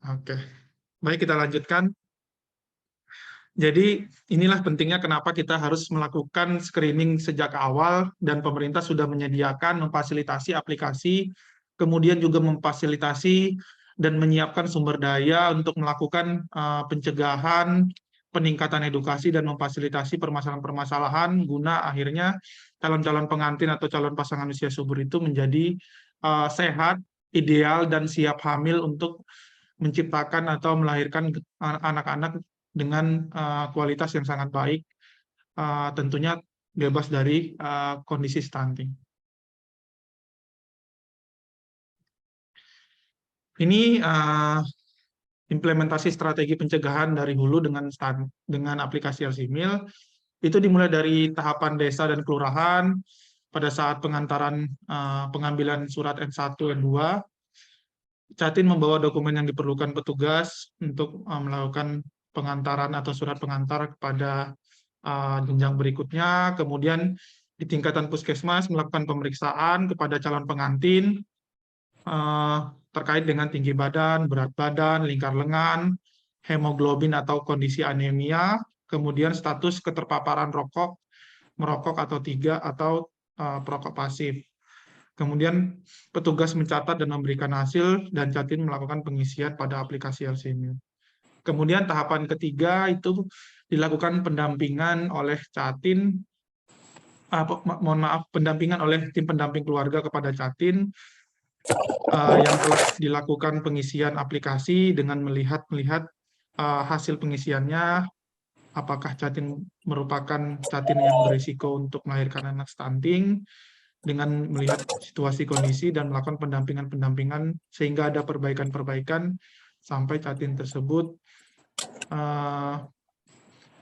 Oke, baik kita lanjutkan. Jadi inilah pentingnya kenapa kita harus melakukan screening sejak awal dan pemerintah sudah menyediakan, memfasilitasi aplikasi, kemudian juga memfasilitasi dan menyiapkan sumber daya untuk melakukan pencegahan, peningkatan edukasi dan memfasilitasi permasalahan-permasalahan guna akhirnya calon-calon pengantin atau calon pasangan usia subur itu menjadi sehat, ideal dan siap hamil untuk menciptakan atau melahirkan anak-anak dengan kualitas yang sangat baik, tentunya bebas dari kondisi stunting. Ini implementasi strategi pencegahan dari hulu dengan aplikasi LCMIL. Itu dimulai dari tahapan desa dan kelurahan pada saat pengambilan surat N1, N2. Catin membawa dokumen yang diperlukan petugas untuk melakukan pengantaran atau surat pengantar kepada jenjang berikutnya. Kemudian di tingkatan puskesmas melakukan pemeriksaan kepada calon pengantin terkait dengan tinggi badan, berat badan, lingkar lengan, hemoglobin atau kondisi anemia, kemudian status keterpaparan merokok atau perokok pasif. Kemudian petugas mencatat dan memberikan hasil dan Catin melakukan pengisian pada aplikasi LCMIL. Kemudian tahapan ketiga itu dilakukan pendampingan oleh Catin, pendampingan oleh tim pendamping keluarga kepada Catin yang telah dilakukan pengisian aplikasi dengan melihat hasil pengisiannya, apakah Catin merupakan Catin yang berisiko untuk melahirkan anak stunting, dengan melihat situasi kondisi dan melakukan pendampingan sehingga ada perbaikan-perbaikan sampai Catin tersebut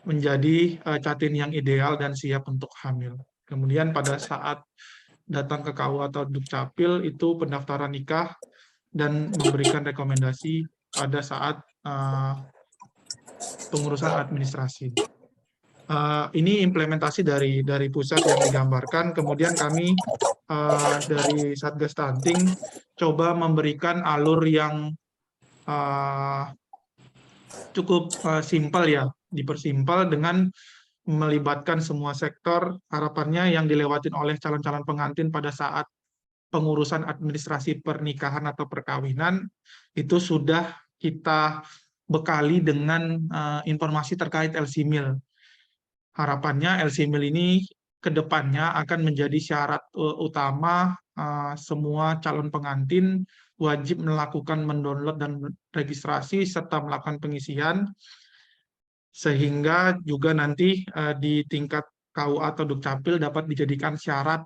menjadi Catin yang ideal dan siap untuk hamil. Kemudian pada saat datang ke KUA atau Dukcapil itu pendaftaran nikah dan memberikan rekomendasi pada saat pengurusan administrasi. Ini implementasi dari pusat yang digambarkan. Kemudian kami dari Satgas Stunting coba memberikan alur yang cukup simpel ya, dipersimpel dengan melibatkan semua sektor. Harapannya yang dilewatin oleh calon-calon pengantin pada saat pengurusan administrasi pernikahan atau perkawinan itu sudah kita bekali dengan informasi terkait LCMIL. Harapannya LCMIL ini ke depannya akan menjadi syarat utama semua calon pengantin wajib melakukan mendownload dan registrasi serta melakukan pengisian, sehingga juga nanti di tingkat KUA atau Dukcapil dapat dijadikan syarat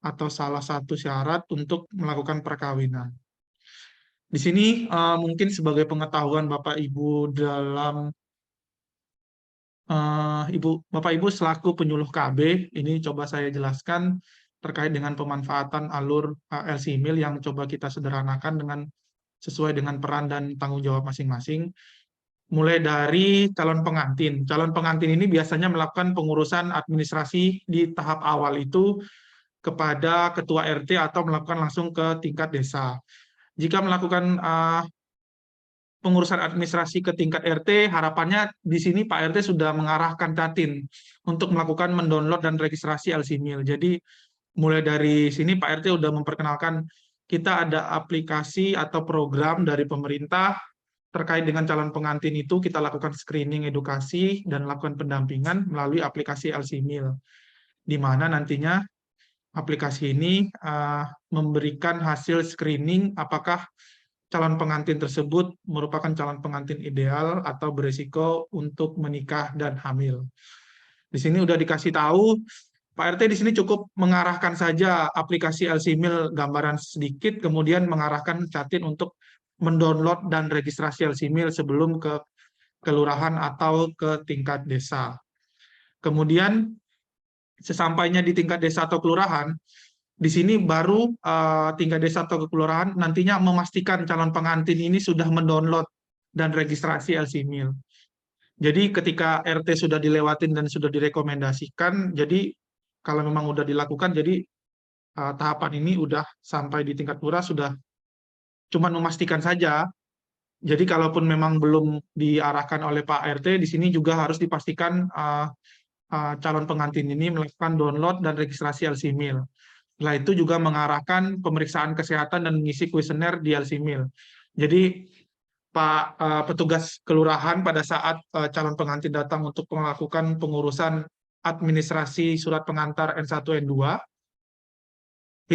atau salah satu syarat untuk melakukan perkawinan. Di sini mungkin sebagai pengetahuan Bapak Ibu dalam Bapak Ibu selaku penyuluh KB, ini coba saya jelaskan terkait dengan pemanfaatan alur LCMIL yang coba kita sederhanakan dengan sesuai dengan peran dan tanggung jawab masing-masing. Mulai dari calon pengantin. Calon pengantin ini biasanya melakukan pengurusan administrasi di tahap awal itu kepada ketua RT atau melakukan langsung ke tingkat desa. Jika melakukan pengurusan administrasi ke tingkat RT, harapannya di sini Pak RT sudah mengarahkan Catin untuk melakukan mendownload dan registrasi LCMIL. Jadi mulai dari sini Pak RT sudah memperkenalkan kita ada aplikasi atau program dari pemerintah terkait dengan calon pengantin itu, kita lakukan screening edukasi dan lakukan pendampingan melalui aplikasi LCMIL, di mana nantinya aplikasi ini memberikan hasil screening apakah calon pengantin tersebut merupakan calon pengantin ideal atau berisiko untuk menikah dan hamil. Di sini udah dikasih tahu, Pak RT di sini cukup mengarahkan saja aplikasi LCMIL gambaran sedikit, kemudian mengarahkan Catin untuk mendownload dan registrasi LCMIL sebelum ke kelurahan atau ke tingkat desa. Kemudian sesampainya di tingkat desa atau kelurahan, di sini baru tingkat desa atau kelurahan nantinya memastikan calon pengantin ini sudah mendownload dan registrasi LCMIL. Jadi ketika RT sudah dilewatin dan sudah direkomendasikan, jadi kalau memang sudah dilakukan, jadi tahapan ini sudah sampai di tingkat lurah sudah cuma memastikan saja. Jadi kalaupun memang belum diarahkan oleh Pak RT, di sini juga harus dipastikan calon pengantin ini melakukan download dan registrasi LC-MIL. Setelah itu juga mengarahkan pemeriksaan kesehatan dan mengisi kuesioner di LC-MIL. Jadi Pak petugas kelurahan pada saat calon pengantin datang untuk melakukan pengurusan administrasi surat pengantar N1 N2,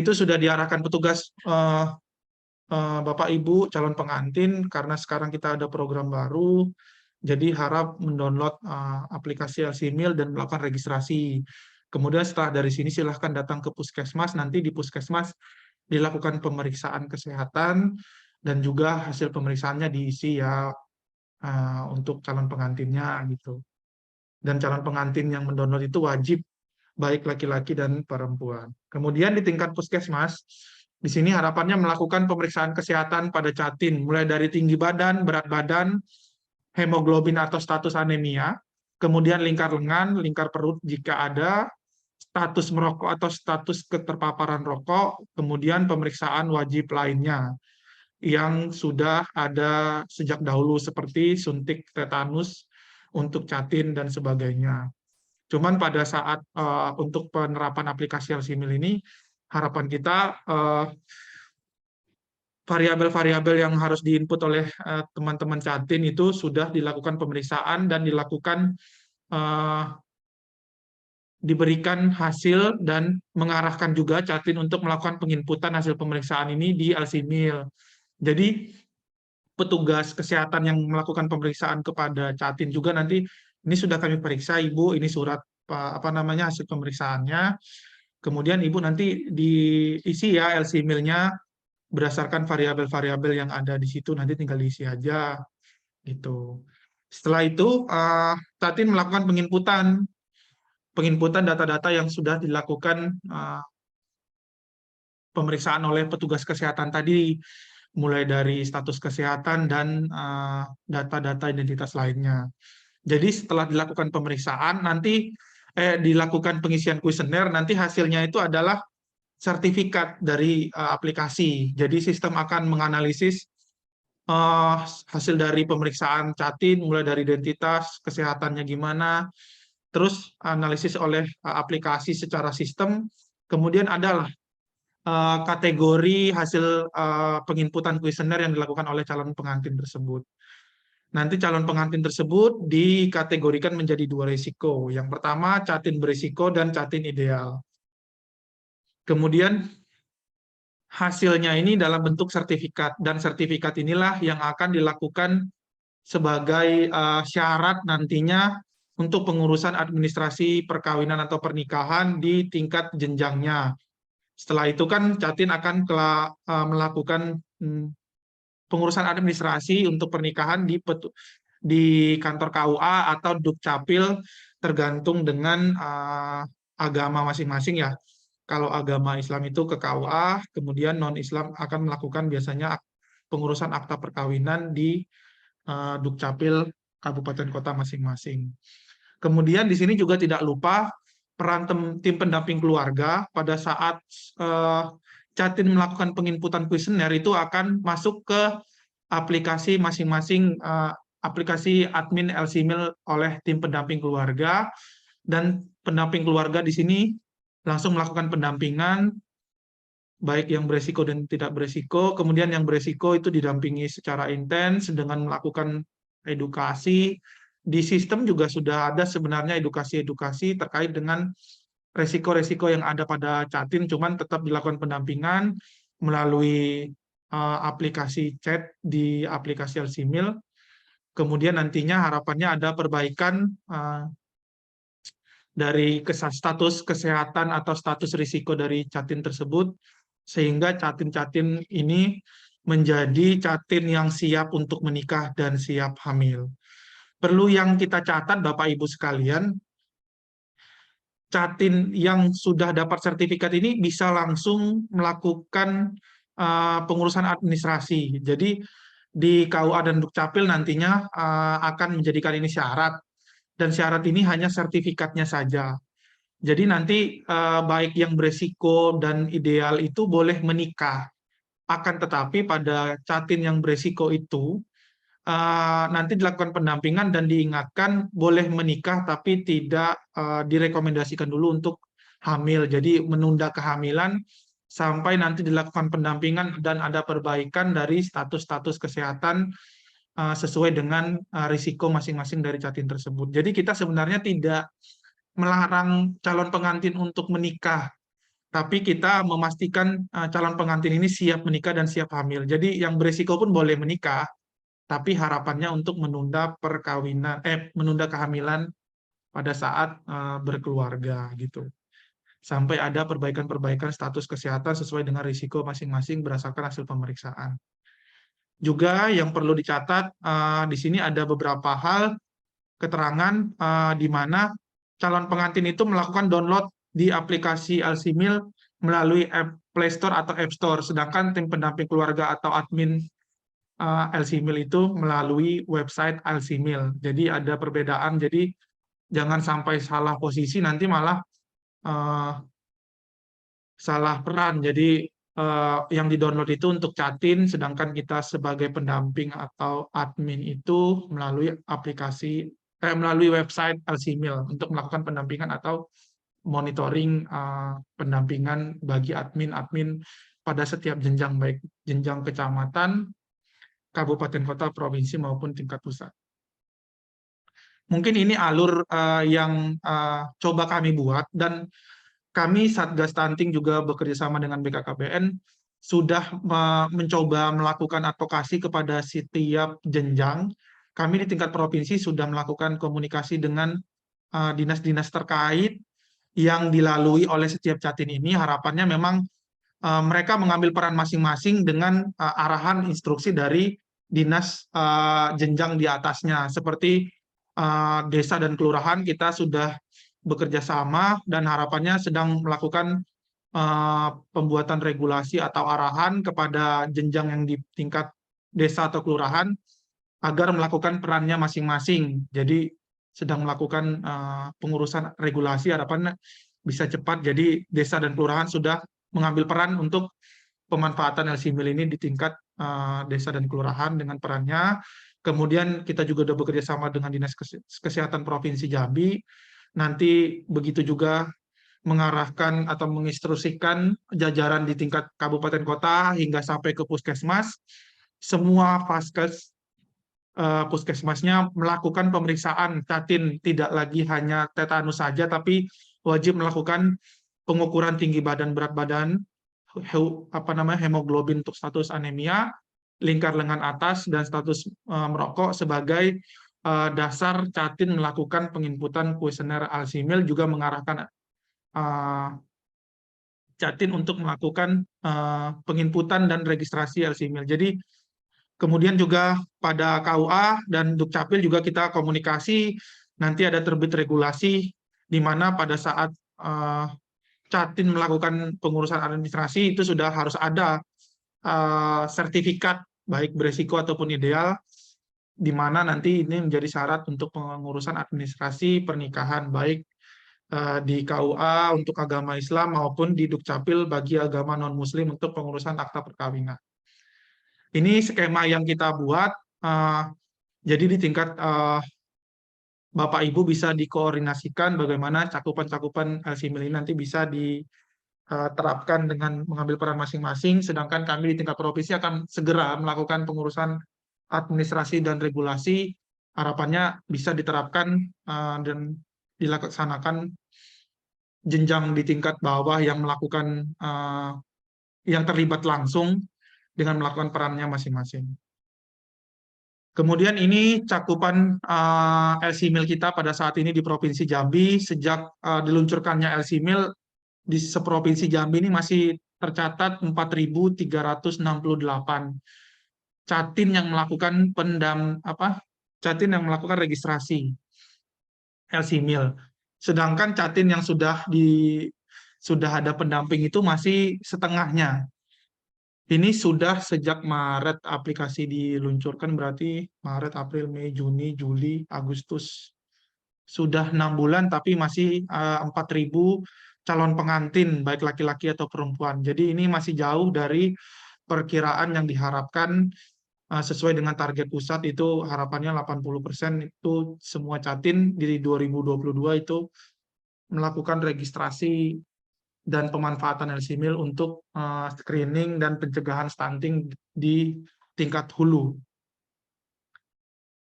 itu sudah diarahkan petugas Bapak Ibu calon pengantin, karena sekarang kita ada program baru, jadi harap mendownload aplikasi LC-MIL dan melakukan registrasi. Kemudian setelah dari sini silahkan datang ke puskesmas, nanti di puskesmas dilakukan pemeriksaan kesehatan dan juga hasil pemeriksaannya diisi ya untuk calon pengantinnya gitu. Dan calon pengantin yang mendownload itu wajib baik laki-laki dan perempuan. Kemudian di tingkat puskesmas, di sini harapannya melakukan pemeriksaan kesehatan pada Catin, mulai dari tinggi badan, berat badan, hemoglobin atau status anemia, kemudian lingkar lengan, lingkar perut jika ada, status merokok atau status keterpaparan rokok, kemudian pemeriksaan wajib lainnya yang sudah ada sejak dahulu seperti suntik tetanus untuk Catin dan sebagainya. Cuman pada saat untuk penerapan aplikasi LC-MIL ini, harapan kita variabel-variabel yang harus diinput oleh teman-teman Catin itu sudah dilakukan pemeriksaan dan dilakukan diberikan hasil dan mengarahkan juga Catin untuk melakukan penginputan hasil pemeriksaan ini di LC-MIL. Jadi petugas kesehatan yang melakukan pemeriksaan kepada Catin juga nanti ini sudah kami periksa Ibu, ini surat apa namanya hasil pemeriksaannya. Kemudian Ibu nanti diisi ya LC-MIL-nya berdasarkan variabel-variabel yang ada di situ, nanti tinggal diisi aja gitu. Setelah itu Catin melakukan penginputan data-data yang sudah dilakukan pemeriksaan oleh petugas kesehatan tadi, mulai dari status kesehatan dan data-data identitas lainnya. Jadi setelah dilakukan pemeriksaan, nanti dilakukan pengisian kuesioner, nanti hasilnya itu adalah sertifikat dari aplikasi. Jadi sistem akan menganalisis hasil dari pemeriksaan Catin, mulai dari identitas, kesehatannya gimana, terus analisis oleh aplikasi secara sistem, kemudian adalah kategori hasil penginputan kuesioner yang dilakukan oleh calon pengantin tersebut. Nanti calon pengantin tersebut dikategorikan menjadi 2 risiko. Yang pertama, Catin berisiko dan Catin ideal. Kemudian hasilnya ini dalam bentuk sertifikat, dan sertifikat inilah yang akan dilakukan sebagai syarat nantinya untuk pengurusan administrasi perkawinan atau pernikahan di tingkat jenjangnya. Setelah itu kan Catin akan melakukan pengurusan administrasi untuk pernikahan di kantor KUA atau Dukcapil, tergantung dengan agama masing-masing ya. Kalau agama Islam itu ke KUA, kemudian non-Islam akan melakukan biasanya pengurusan akta perkawinan di Dukcapil kabupaten kota masing-masing. Kemudian di sini juga tidak lupa peran tim pendamping keluarga pada saat Catin melakukan penginputan kuesioner itu akan masuk ke aplikasi masing-masing aplikasi admin LC-MIL oleh tim pendamping keluarga, dan pendamping keluarga di sini langsung melakukan pendampingan baik yang beresiko dan tidak beresiko. Kemudian yang beresiko itu didampingi secara intens dengan melakukan edukasi. Di sistem juga sudah ada sebenarnya edukasi-edukasi terkait dengan resiko-resiko yang ada pada Catin, cuman tetap dilakukan pendampingan melalui aplikasi chat di aplikasi LC-MIL. Kemudian nantinya harapannya ada perbaikan dari status kesehatan atau status risiko dari Catin tersebut, sehingga Catin-Catin ini menjadi Catin yang siap untuk menikah dan siap hamil. Perlu yang kita catat, Bapak Ibu sekalian, Catin yang sudah dapat sertifikat ini bisa langsung melakukan pengurusan administrasi. Jadi di KUA dan Dukcapil nantinya akan menjadikan ini syarat, dan syarat ini hanya sertifikatnya saja. Jadi nanti baik yang beresiko dan ideal itu boleh menikah. Akan tetapi pada Catin yang beresiko itu nanti dilakukan pendampingan dan diingatkan boleh menikah tapi tidak direkomendasikan dulu untuk hamil. Jadi menunda kehamilan sampai nanti dilakukan pendampingan dan ada perbaikan dari status-status kesehatan sesuai dengan risiko masing-masing dari Catin tersebut. Jadi kita sebenarnya tidak melarang calon pengantin untuk menikah, tapi kita memastikan calon pengantin ini siap menikah dan siap hamil. Jadi yang berisiko pun boleh menikah, tapi harapannya untuk menunda menunda kehamilan pada saat berkeluarga gitu. Sampai ada perbaikan-perbaikan status kesehatan sesuai dengan risiko masing-masing berdasarkan hasil pemeriksaan. Juga yang perlu dicatat di sini ada beberapa hal keterangan di mana calon pengantin itu melakukan download di aplikasi Alsimil melalui App Play Store atau App Store, sedangkan tim pendamping keluarga atau admin Alsimil itu melalui website Alsimil. Jadi ada perbedaan, jadi jangan sampai salah posisi nanti malah salah peran. Jadi yang di-download itu untuk Catin, sedangkan kita sebagai pendamping atau admin itu melalui melalui website Alsimil untuk melakukan pendampingan atau monitoring pendampingan bagi admin-admin pada setiap jenjang, baik jenjang kecamatan, kabupaten kota, provinsi maupun tingkat pusat. Mungkin ini alur yang coba kami buat, dan kami Satgas Stunting juga bekerja sama dengan BKKBN sudah mencoba melakukan advokasi kepada setiap jenjang. Kami di tingkat provinsi sudah melakukan komunikasi dengan dinas-dinas terkait yang dilalui oleh setiap Catin ini. Harapannya memang mereka mengambil peran masing-masing dengan arahan instruksi dari dinas jenjang di atasnya. Seperti desa dan kelurahan kita sudah bekerja sama dan harapannya sedang melakukan pembuatan regulasi atau arahan kepada jenjang yang di tingkat desa atau kelurahan agar melakukan perannya masing-masing. Jadi sedang melakukan pengurusan regulasi, harapannya bisa cepat. Jadi desa dan kelurahan sudah mengambil peran untuk pemanfaatan Alsimil ini di tingkat desa dan kelurahan dengan perannya. Kemudian kita juga sudah bekerja sama dengan Dinas Kesehatan Provinsi Jambi. Nanti begitu juga mengarahkan atau menginstruksikan jajaran di tingkat kabupaten kota hingga sampai ke puskesmas. Semua vaskes puskesmasnya melakukan pemeriksaan Catin, tidak lagi hanya tetanus saja, tapi wajib melakukan pengukuran tinggi badan, berat badan, hemoglobin untuk status anemia, lingkar lengan atas, dan status merokok sebagai dasar Catin melakukan penginputan kuesioner Alsimil, juga mengarahkan Catin untuk melakukan penginputan dan registrasi Alsimil. Jadi kemudian juga pada KUA dan Dukcapil juga kita komunikasi, nanti ada terbit regulasi di mana pada saat Catin melakukan pengurusan administrasi itu sudah harus ada sertifikat baik beresiko ataupun ideal, di mana nanti ini menjadi syarat untuk pengurusan administrasi pernikahan baik di KUA untuk agama Islam maupun di Dukcapil bagi agama non-Muslim untuk pengurusan akta perkawinan. Ini skema yang kita buat, jadi di tingkat Bapak Ibu bisa dikoordinasikan bagaimana cakupan-cakupan Alsimil ini nanti bisa diterapkan dengan mengambil peran masing-masing, sedangkan kami di tingkat provinsi akan segera melakukan pengurusan administrasi dan regulasi, harapannya bisa diterapkan dan dilaksanakan jenjang di tingkat bawah yang melakukan yang terlibat langsung dengan melakukan perannya masing-masing. Kemudian ini cakupan Alsimil kita pada saat ini di Provinsi Jambi. Sejak diluncurkannya Alsimil di seprovinsi Jambi ini masih tercatat 4.368 Catin yang melakukan Catin yang melakukan registrasi Alsimil. Sedangkan Catin yang sudah ada pendamping itu masih setengahnya. Ini sudah sejak Maret aplikasi diluncurkan, berarti Maret, April, Mei, Juni, Juli, Agustus. Sudah 6 bulan, tapi masih 4.000 calon pengantin, baik laki-laki atau perempuan. Jadi ini masih jauh dari perkiraan yang diharapkan sesuai dengan target pusat itu harapannya 80% itu semua Catin di 2022 itu melakukan registrasi dan pemanfaatan LC-Mil untuk screening dan pencegahan stunting di tingkat hulu.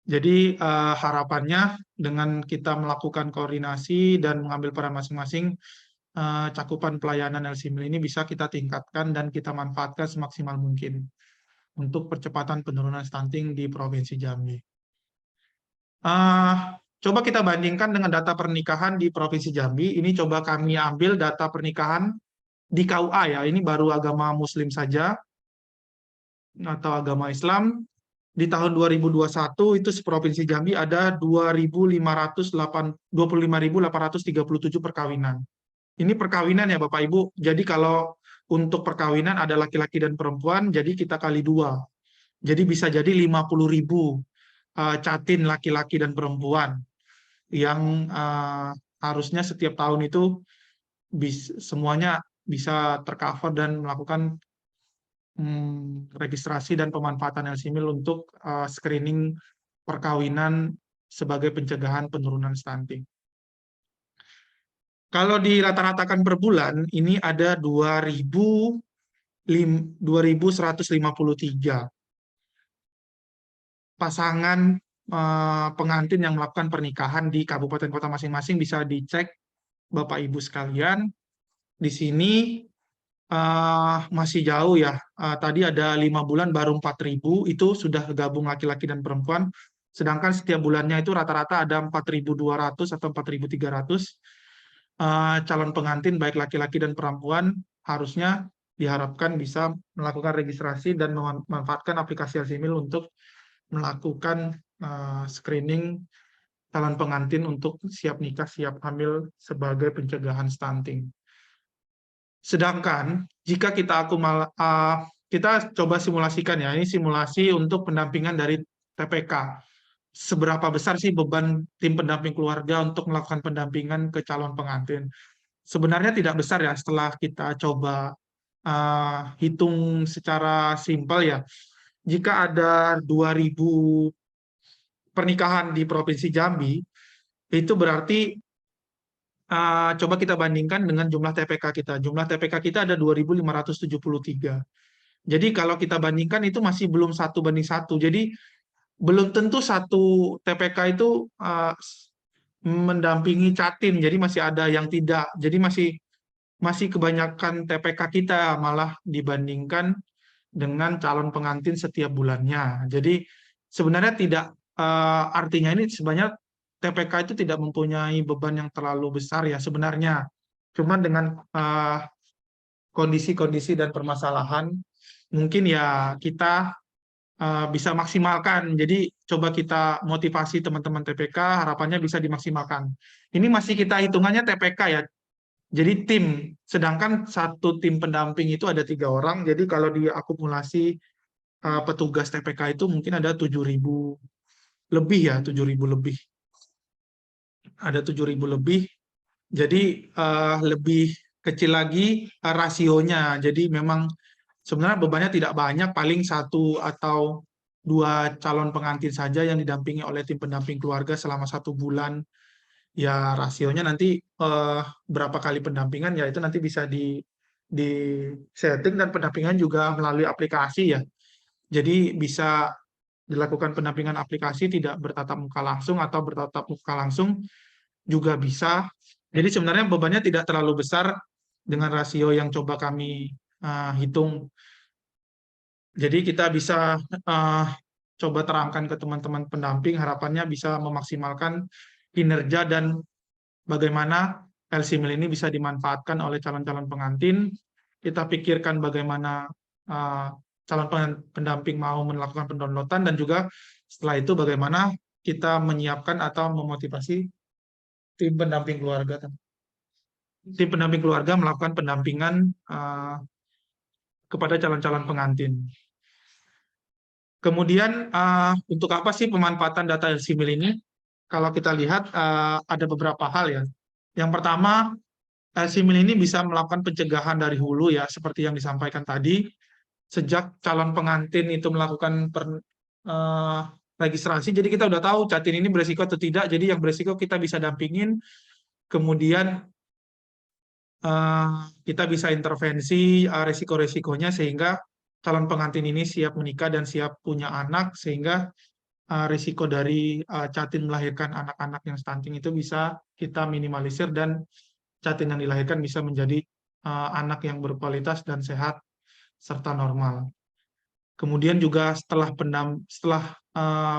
Jadi harapannya dengan kita melakukan koordinasi dan mengambil peran masing-masing, cakupan pelayanan LC-Mil ini bisa kita tingkatkan dan kita manfaatkan semaksimal mungkin untuk percepatan penurunan stunting di Provinsi Jambi. Coba kita bandingkan dengan data pernikahan di Provinsi Jambi. Ini coba kami ambil data pernikahan di KUA ya. Ini baru agama Muslim saja atau agama Islam. Di tahun 2021 itu Provinsi Jambi ada 25.837 perkawinan. Ini perkawinan ya Bapak Ibu. Jadi kalau untuk perkawinan ada laki-laki dan perempuan, jadi kita kali 2. Jadi bisa jadi 50.000 Catin laki-laki dan perempuan yang harusnya setiap tahun itu semuanya bisa tercover dan melakukan registrasi dan pemanfaatan LC-Mil untuk screening perkawinan sebagai pencegahan penurunan stunting. Kalau dirata-ratakan per bulan, ini ada 2.153 pasangan pengantin yang melakukan pernikahan di kabupaten kota masing-masing. Bisa dicek Bapak Ibu sekalian. Di sini masih jauh ya. Tadi ada 5 bulan baru 4.000, itu sudah gabung laki-laki dan perempuan. Sedangkan setiap bulannya itu rata-rata ada 4.200 atau 4.300 calon pengantin baik laki-laki dan perempuan harusnya diharapkan bisa melakukan registrasi dan memanfaatkan aplikasi LC-Mil untuk melakukan screening calon pengantin untuk siap nikah, siap hamil sebagai pencegahan stunting. Sedangkan jika kita kita coba simulasikan ya, ini simulasi untuk pendampingan dari TPK. Seberapa besar sih beban tim pendamping keluarga untuk melakukan pendampingan ke calon pengantin? Sebenarnya tidak besar ya setelah kita coba hitung secara simpel ya. Jika ada 2.000 pernikahan di Provinsi Jambi, itu berarti coba kita bandingkan dengan jumlah TPK kita. Jumlah TPK kita ada 2.573. Jadi kalau kita bandingkan itu masih belum 1:1. Jadi belum tentu satu TPK itu mendampingi Catin. Jadi masih ada yang tidak. Jadi masih kebanyakan TPK kita malah dibandingkan dengan calon pengantin setiap bulannya. Jadi sebenarnya tidak artinya ini sebenarnya TPK itu tidak mempunyai beban yang terlalu besar ya sebenarnya. Cuma dengan kondisi-kondisi dan permasalahan mungkin ya kita bisa maksimalkan. Jadi coba kita motivasi teman-teman TPK, harapannya bisa dimaksimalkan. Ini masih kita hitungannya TPK ya. Jadi tim, sedangkan satu tim pendamping itu ada 3 orang. Jadi kalau diakumulasi petugas TPK itu mungkin ada 7.000 lebih ya, 7.000 lebih. Ada 7.000 lebih. Jadi lebih kecil lagi rasionya. Jadi memang sebenarnya bebannya tidak banyak, paling 1 atau 2 calon pengantin saja yang didampingi oleh tim pendamping keluarga selama 1 bulan. Ya rasionya nanti berapa kali pendampingan ya itu nanti bisa di setting, dan pendampingan juga melalui aplikasi ya. Jadi bisa dilakukan pendampingan aplikasi tidak bertatap muka langsung atau bertatap muka langsung juga bisa. Jadi sebenarnya bebannya tidak terlalu besar dengan rasio yang coba kami hitung. Jadi kita bisa coba terangkan ke teman-teman pendamping, harapannya bisa memaksimalkan kinerja dan bagaimana LC-Mil ini bisa dimanfaatkan oleh calon-calon pengantin. Kita pikirkan bagaimana calon pendamping mau melakukan pendownloadan, dan juga setelah itu bagaimana kita menyiapkan atau memotivasi tim pendamping keluarga. Tim pendamping keluarga melakukan pendampingan kepada calon-calon pengantin. Kemudian untuk apa sih pemanfaatan data LC-Mil ini? Kalau kita lihat ada beberapa hal ya. Yang pertama, LC-Mil ini bisa melakukan pencegahan dari hulu ya, seperti yang disampaikan tadi. sejak calon pengantin itu melakukan registrasi, jadi kita udah tahu Catin ini beresiko atau tidak, jadi yang beresiko kita bisa dampingin, kemudian kita bisa intervensi resiko-resikonya sehingga calon pengantin ini siap menikah dan siap punya anak, sehingga risiko dari Catin melahirkan anak-anak yang stunting itu bisa kita minimalisir dan Catin yang dilahirkan bisa menjadi anak yang berkualitas dan sehat serta normal. Kemudian juga setelah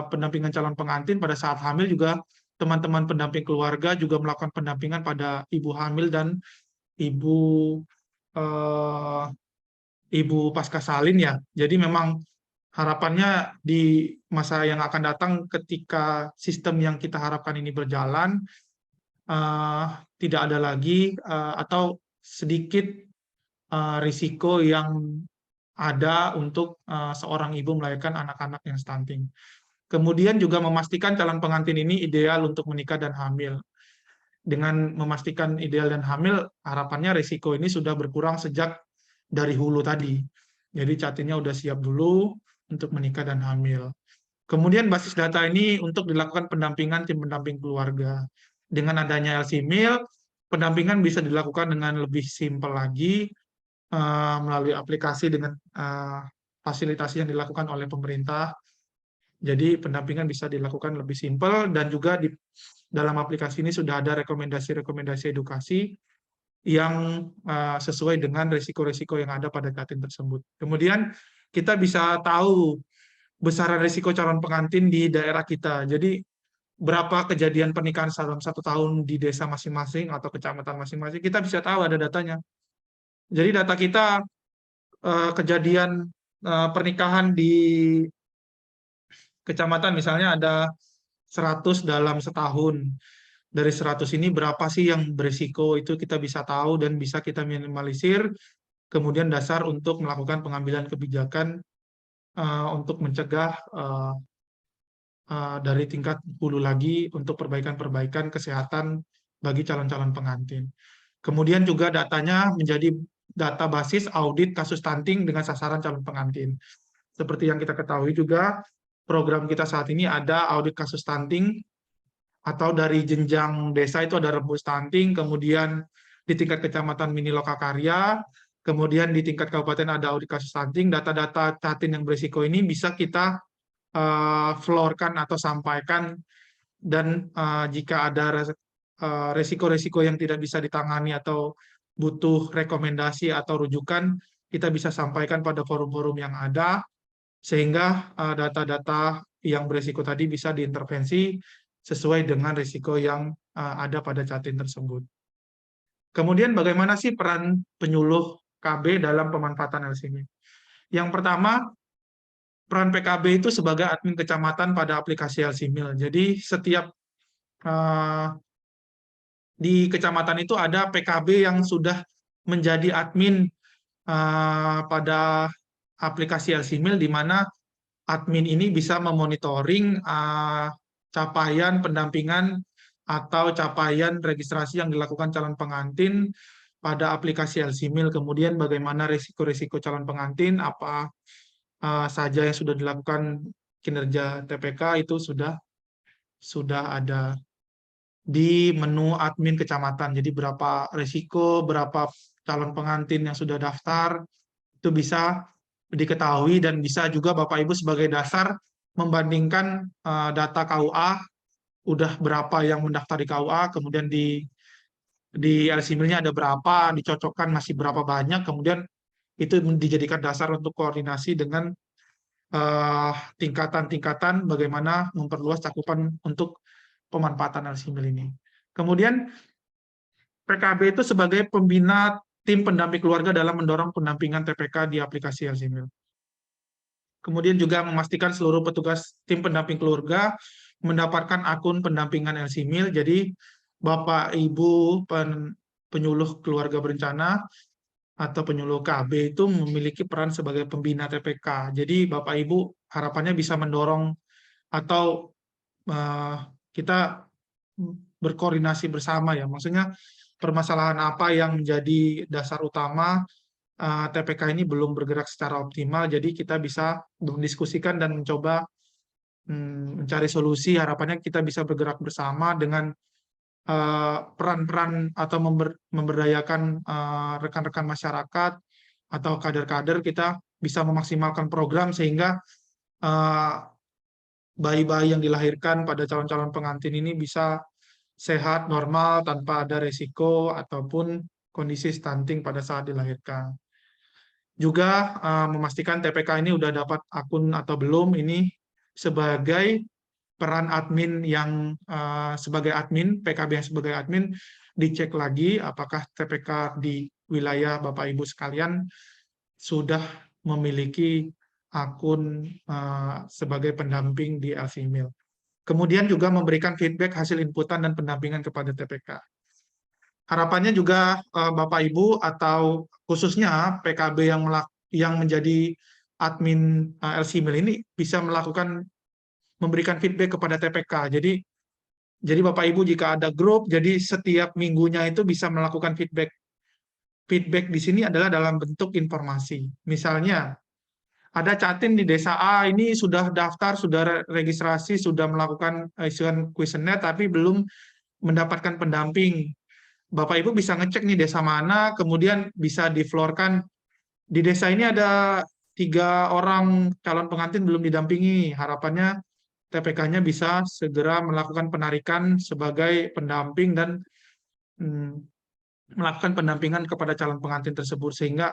pendampingan calon pengantin pada saat hamil juga teman-teman pendamping keluarga juga melakukan pendampingan pada ibu hamil dan ibu eh, ibu pasca salin ya. Jadi memang harapannya di masa yang akan datang ketika sistem yang kita harapkan ini berjalan, eh, tidak ada lagi atau sedikit risiko yang ada untuk seorang ibu melahirkan anak-anak yang stunting. Kemudian juga memastikan calon pengantin ini ideal untuk menikah dan hamil. Dengan memastikan ideal dan hamil, harapannya risiko ini sudah berkurang sejak dari hulu tadi. Jadi Catinnya udah siap dulu untuk menikah dan hamil. Kemudian basis data ini untuk dilakukan pendampingan tim pendamping keluarga. Dengan adanya LC-MIL, pendampingan bisa dilakukan dengan lebih simpel lagi melalui aplikasi dengan fasilitasi yang dilakukan oleh pemerintah. Jadi pendampingan bisa dilakukan lebih simpel dan juga di dalam aplikasi ini sudah ada rekomendasi-rekomendasi edukasi yang sesuai dengan risiko-risiko yang ada pada Catin tersebut. Kemudian kita bisa tahu besaran risiko calon pengantin di daerah kita. Jadi berapa kejadian pernikahan dalam 1 tahun di desa masing-masing atau kecamatan masing-masing, kita bisa tahu ada datanya. Jadi data kita kejadian pernikahan di kecamatan misalnya ada 100 dalam setahun. Dari 100 ini berapa sih yang berisiko, itu kita bisa tahu dan bisa kita minimalisir, kemudian dasar untuk melakukan pengambilan kebijakan untuk mencegah dari tingkat hulu lagi untuk perbaikan-perbaikan kesehatan bagi calon-calon pengantin. Kemudian juga datanya menjadi data basis audit kasus stunting dengan sasaran calon pengantin. Seperti yang kita ketahui juga, program kita saat ini ada audit kasus stunting, atau dari jenjang desa itu ada Rembu Stunting, kemudian di tingkat kecamatan mini lokakarya, kemudian di tingkat kabupaten ada audit kasus stunting. Data-data Catin yang berisiko ini bisa kita floorkan atau sampaikan, dan jika ada resiko-resiko yang tidak bisa ditangani atau butuh rekomendasi atau rujukan, kita bisa sampaikan pada forum-forum yang ada, sehingga data-data yang berisiko tadi bisa diintervensi sesuai dengan risiko yang ada pada Catin tersebut. Kemudian bagaimana sih peran penyuluh KB dalam pemanfaatan LC-MIL? Yang pertama, peran PKB itu sebagai admin kecamatan pada aplikasi LC-MIL. Jadi setiap di kecamatan itu ada PKB yang sudah menjadi admin pada aplikasi LC-MIL, di mana admin ini bisa memonitoring capaian pendampingan atau capaian registrasi yang dilakukan calon pengantin pada aplikasi LC-MIL. Kemudian bagaimana risiko-risiko calon pengantin, apa saja yang sudah dilakukan kinerja TPK itu sudah ada di menu admin kecamatan. Jadi berapa risiko, berapa calon pengantin yang sudah daftar, itu bisa diketahui dan bisa juga Bapak Ibu sebagai dasar membandingkan data KUA, udah berapa yang mendaftar di KUA, kemudian di LC-MIL-nya ada berapa, dicocokkan masih berapa banyak, kemudian itu dijadikan dasar untuk koordinasi dengan tingkatan-tingkatan bagaimana memperluas cakupan untuk pemanfaatan LC-MIL ini. Kemudian PKB itu sebagai pembina tim pendamping keluarga dalam mendorong pendampingan TPK di aplikasi LC-MIL. Kemudian juga memastikan seluruh petugas tim pendamping keluarga mendapatkan akun pendampingan LC-MIL. Jadi Bapak Ibu penyuluh keluarga berencana atau penyuluh KB itu memiliki peran sebagai pembina TPK. Jadi Bapak Ibu harapannya bisa mendorong atau kita berkoordinasi bersama ya. Maksudnya permasalahan apa yang menjadi dasar utama TPK ini belum bergerak secara optimal, jadi kita bisa mendiskusikan dan mencoba mencari solusi. Harapannya kita bisa bergerak bersama dengan peran-peran atau memberdayakan rekan-rekan masyarakat atau kader-kader, kita bisa memaksimalkan program sehingga bayi-bayi yang dilahirkan pada calon-calon pengantin ini bisa sehat, normal, tanpa ada resiko ataupun kondisi stunting pada saat dilahirkan. Juga memastikan TPK ini udah dapat akun atau belum, ini sebagai peran admin yang sebagai admin, PKB yang sebagai admin, dicek lagi apakah TPK di wilayah Bapak Ibu sekalian sudah memiliki akun sebagai pendamping di LCMIL. Kemudian juga memberikan feedback hasil inputan dan pendampingan kepada TPK. Harapannya juga Bapak Ibu atau khususnya PKB yang menjadi admin LCMIL ini bisa memberikan feedback kepada TPK. Jadi Bapak Ibu jika ada grup, jadi setiap minggunya itu bisa melakukan feedback. Feedback di sini adalah dalam bentuk informasi. Misalnya, ada Catin di desa A ini sudah daftar, sudah registrasi, sudah melakukan isuan kuesioner, tapi belum mendapatkan pendamping. Bapak Ibu bisa ngecek nih desa mana, kemudian bisa diflorkan. Di desa ini ada 3 orang calon pengantin belum didampingi. Harapannya TPK-nya bisa segera melakukan penarikan sebagai pendamping dan melakukan pendampingan kepada calon pengantin tersebut, sehingga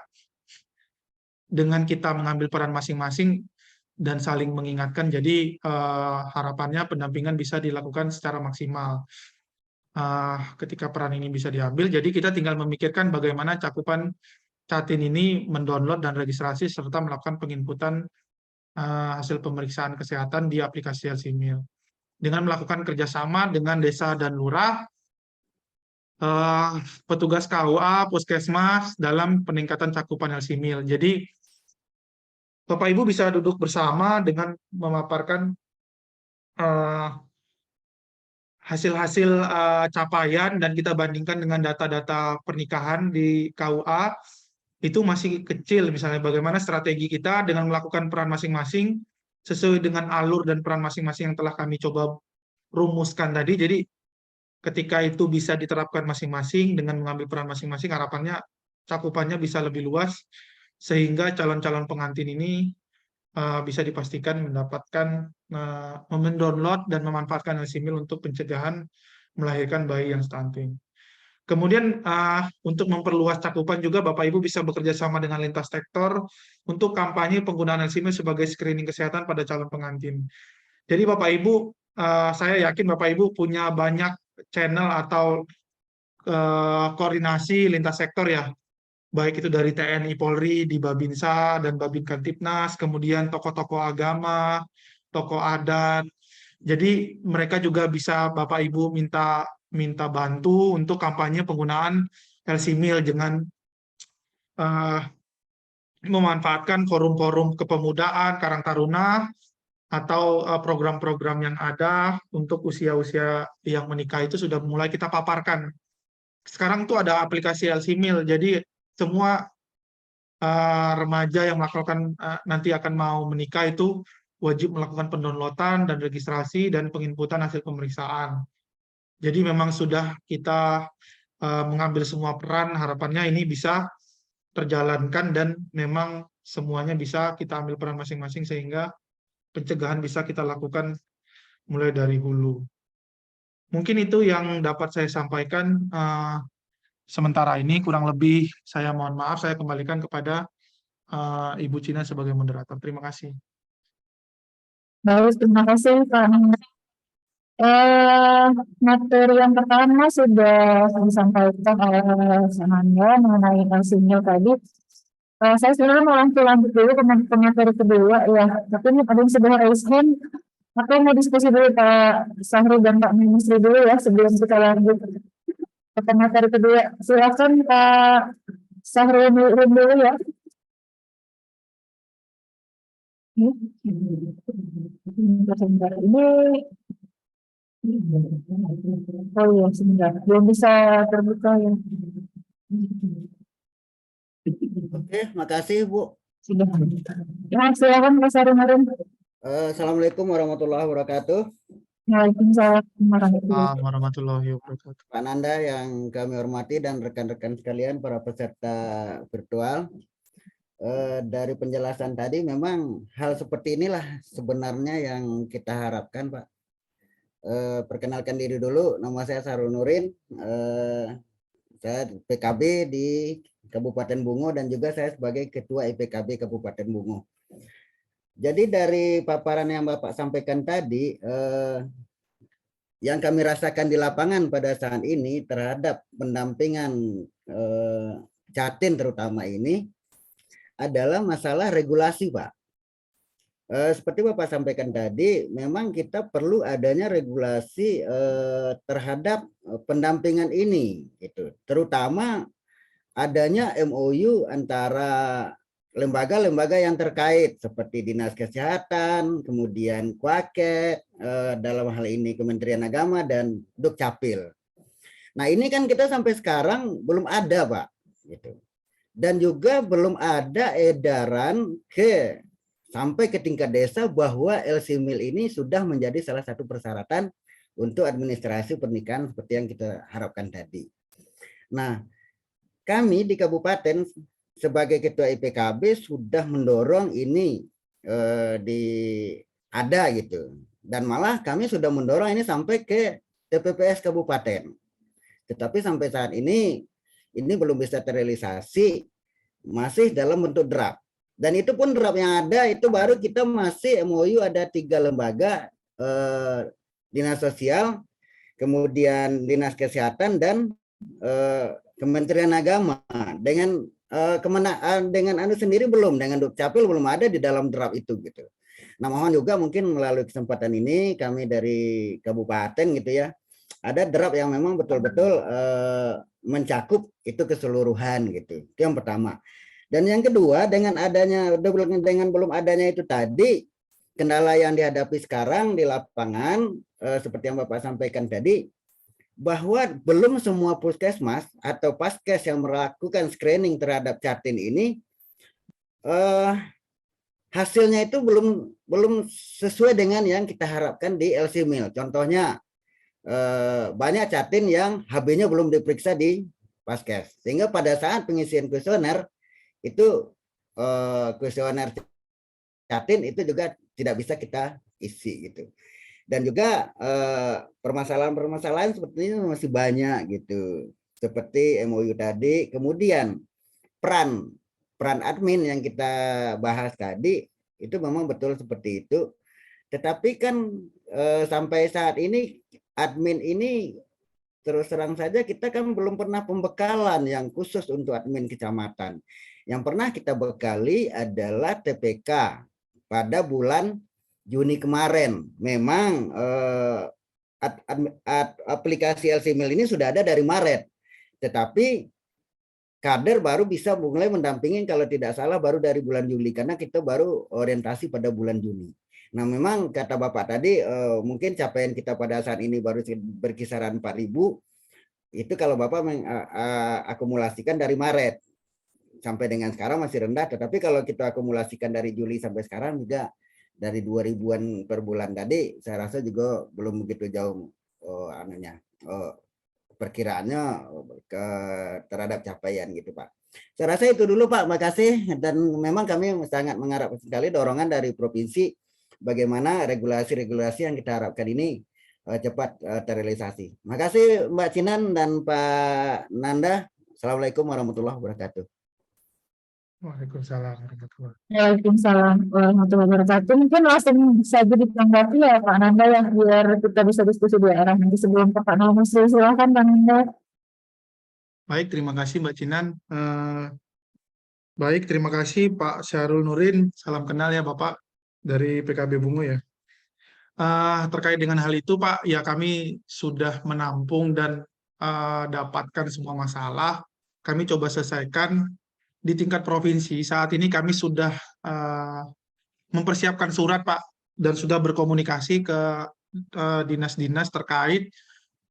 dengan kita mengambil peran masing-masing dan saling mengingatkan, jadi harapannya pendampingan bisa dilakukan secara maksimal. Ketika peran ini bisa diambil, jadi kita tinggal memikirkan bagaimana cakupan Catin ini mendownload dan registrasi serta melakukan penginputan hasil pemeriksaan kesehatan di aplikasi LCMIL. Dengan melakukan kerjasama dengan desa dan lurah, petugas KUA, puskesmas dalam peningkatan cakupan LCMIL. Jadi Bapak Ibu bisa duduk bersama dengan memaparkan hasil-hasil capaian dan kita bandingkan dengan data-data pernikahan di KUA, itu masih kecil. Misalnya bagaimana strategi kita dengan melakukan peran masing-masing sesuai dengan alur dan peran masing-masing yang telah kami coba rumuskan tadi. Jadi ketika itu bisa diterapkan masing-masing dengan mengambil peran masing-masing, harapannya cakupannya bisa lebih luas sehingga calon-calon pengantin ini bisa dipastikan mendapatkan mendownload dan memanfaatkan LCMIL untuk pencegahan melahirkan bayi yang stunting. Kemudian untuk memperluas cakupan juga Bapak Ibu bisa bekerja sama dengan lintas sektor untuk kampanye penggunaan LCMIL sebagai screening kesehatan pada calon pengantin. Jadi Bapak Ibu, saya yakin Bapak Ibu punya banyak channel atau koordinasi lintas sektor ya, baik itu dari TNI Polri di Babinsa dan Babin Kantipnas, kemudian tokoh-tokoh agama, tokoh adat. Jadi mereka juga bisa Bapak Ibu minta bantu untuk kampanye penggunaan LCMIL dengan memanfaatkan forum-forum kepemudaan, Karang Taruna, atau program-program yang ada untuk usia-usia yang menikah itu sudah mulai kita paparkan. Sekarang tuh ada aplikasi LCMIL, jadi semua remaja yang nanti akan mau menikah itu wajib melakukan pendownloadan dan registrasi dan penginputan hasil pemeriksaan. Jadi memang sudah kita mengambil semua peran, harapannya ini bisa terjalankan dan memang semuanya bisa kita ambil peran masing-masing sehingga pencegahan bisa kita lakukan mulai dari hulu. Mungkin itu yang dapat saya sampaikan sementara ini, kurang lebih saya mohon maaf, saya kembalikan kepada Ibu Cina sebagai moderator. Terima kasih. Baik, terima kasih Pak. Materi yang pertama sudah disampaikan oleh Sananda mengenai LCMIL tadi. Saya sebenarnya mau lanjut dulu ke materi kedua ya, tapi ini ada yang sudah raise hand. Aku mau diskusi dulu Pak Sahru dan Pak Ministri dulu ya sebelum kita lanjut ke materi kedua. Silakan Pak Sahru dulu ya. Sebentar ini. Oh iya, sebentar. Belum bisa terbuka ya. Oke, makasih Bu. Sudah. Ya, silakan Pak Sarumarin. Assalamualaikum warahmatullahi wabarakatuh. Waalaikumsalam warahmatullahi Assalamualaikum warahmatullahi wabarakatuh. Pak Nanda yang kami hormati dan rekan-rekan sekalian para peserta virtual. Dari penjelasan tadi memang hal seperti inilah sebenarnya yang kita harapkan, Pak. Perkenalkan diri dulu, nama saya Sarul Nurin. Saya PKB di Kabupaten Bungo dan juga saya sebagai Ketua IPKB Kabupaten Bungo. Jadi dari paparan yang Bapak sampaikan tadi, yang kami rasakan di lapangan pada saat ini terhadap pendampingan Jatin terutama ini adalah masalah regulasi, Pak. Seperti Bapak sampaikan tadi, memang kita perlu adanya regulasi terhadap pendampingan ini, gitu. Terutama adanya MOU antara lembaga-lembaga yang terkait seperti Dinas Kesehatan, kemudian Kuaket, dalam hal ini Kementerian Agama dan Dukcapil. Nah ini kan kita sampai sekarang belum ada, Pak, gitu. Dan juga belum ada edaran sampai ke tingkat desa bahwa LC-MIL ini sudah menjadi salah satu persyaratan untuk administrasi pernikahan seperti yang kita harapkan tadi. Nah, kami di kabupaten sebagai ketua IPKB sudah mendorong ini ada gitu. Dan malah kami sudah mendorong ini sampai ke TPPS kabupaten. Tetapi sampai saat ini belum bisa terrealisasi, masih dalam bentuk draft. Dan itu pun draft yang ada itu baru kita masih MOU ada 3 lembaga, Dinas Sosial, kemudian Dinas Kesehatan dan Kementerian Agama. Dengan anu sendiri belum, dengan Dukcapil belum ada di dalam draft itu gitu. Nah mohon juga mungkin melalui kesempatan ini kami dari kabupaten gitu ya, ada draft yang memang betul-betul mencakup itu keseluruhan gitu. Itu yang pertama. Dan yang kedua, dengan belum adanya itu tadi, kendala yang dihadapi sekarang di lapangan, seperti yang Bapak sampaikan tadi, bahwa belum semua puskesmas atau paskes yang melakukan screening terhadap Jatin ini, hasilnya itu belum sesuai dengan yang kita harapkan di LC-MIL. Contohnya, banyak Jatin yang HB-nya belum diperiksa di paskes. Sehingga pada saat pengisian kuesioner, itu kuesioner Jatin itu juga tidak bisa kita isi gitu. Dan juga permasalahan-permasalahan seperti ini masih banyak gitu. Seperti MOU tadi, kemudian peran admin yang kita bahas tadi itu memang betul seperti itu. Tetapi kan sampai saat ini admin ini terus terang saja kita kan belum pernah pembekalan yang khusus untuk admin kecamatan. Yang pernah kita bekali adalah TPK pada bulan Juni kemarin. Memang aplikasi LC-MIL ini sudah ada dari Maret. Tetapi kader baru bisa mulai mendampingi kalau tidak salah baru dari bulan Juli. Karena kita baru orientasi pada bulan Juni. Nah memang kata Bapak tadi mungkin capaian kita pada saat ini baru berkisaran 4.000. Itu kalau Bapak mengakumulasikan dari Maret. Sampai dengan sekarang masih rendah, tetapi kalau kita akumulasikan dari Juli sampai sekarang juga dari 2.000-an per bulan tadi, saya rasa juga belum begitu jauh perkiraannya terhadap capaian gitu Pak. Saya rasa itu dulu Pak, makasih. Dan memang kami sangat mengharapkan sekali dorongan dari provinsi bagaimana regulasi-regulasi yang kita harapkan ini cepat terrealisasi. Makasih Mbak Cinan dan Pak Nanda. Assalamualaikum warahmatullahi wabarakatuh. Waalaikumsalam warahmatullahi wabarakatuh. Waalaikumsalam warahmatullahi wabarakatuh. Mungkin langsung saja ditanggapi ya Pak Nanda ya, biar kita bisa diskusi di arah nanti sebelum Pak Musri. Silakan Pak Nanda. Baik, terima kasih Mbak Cinan. Baik, terima kasih Pak Syarul Nurin. Salam kenal ya Bapak dari PKB Bungo ya. Terkait dengan hal itu Pak, ya kami sudah menampung dan dapatkan semua masalah. Kami coba selesaikan di tingkat provinsi. Saat ini kami sudah mempersiapkan surat Pak dan sudah berkomunikasi ke dinas-dinas terkait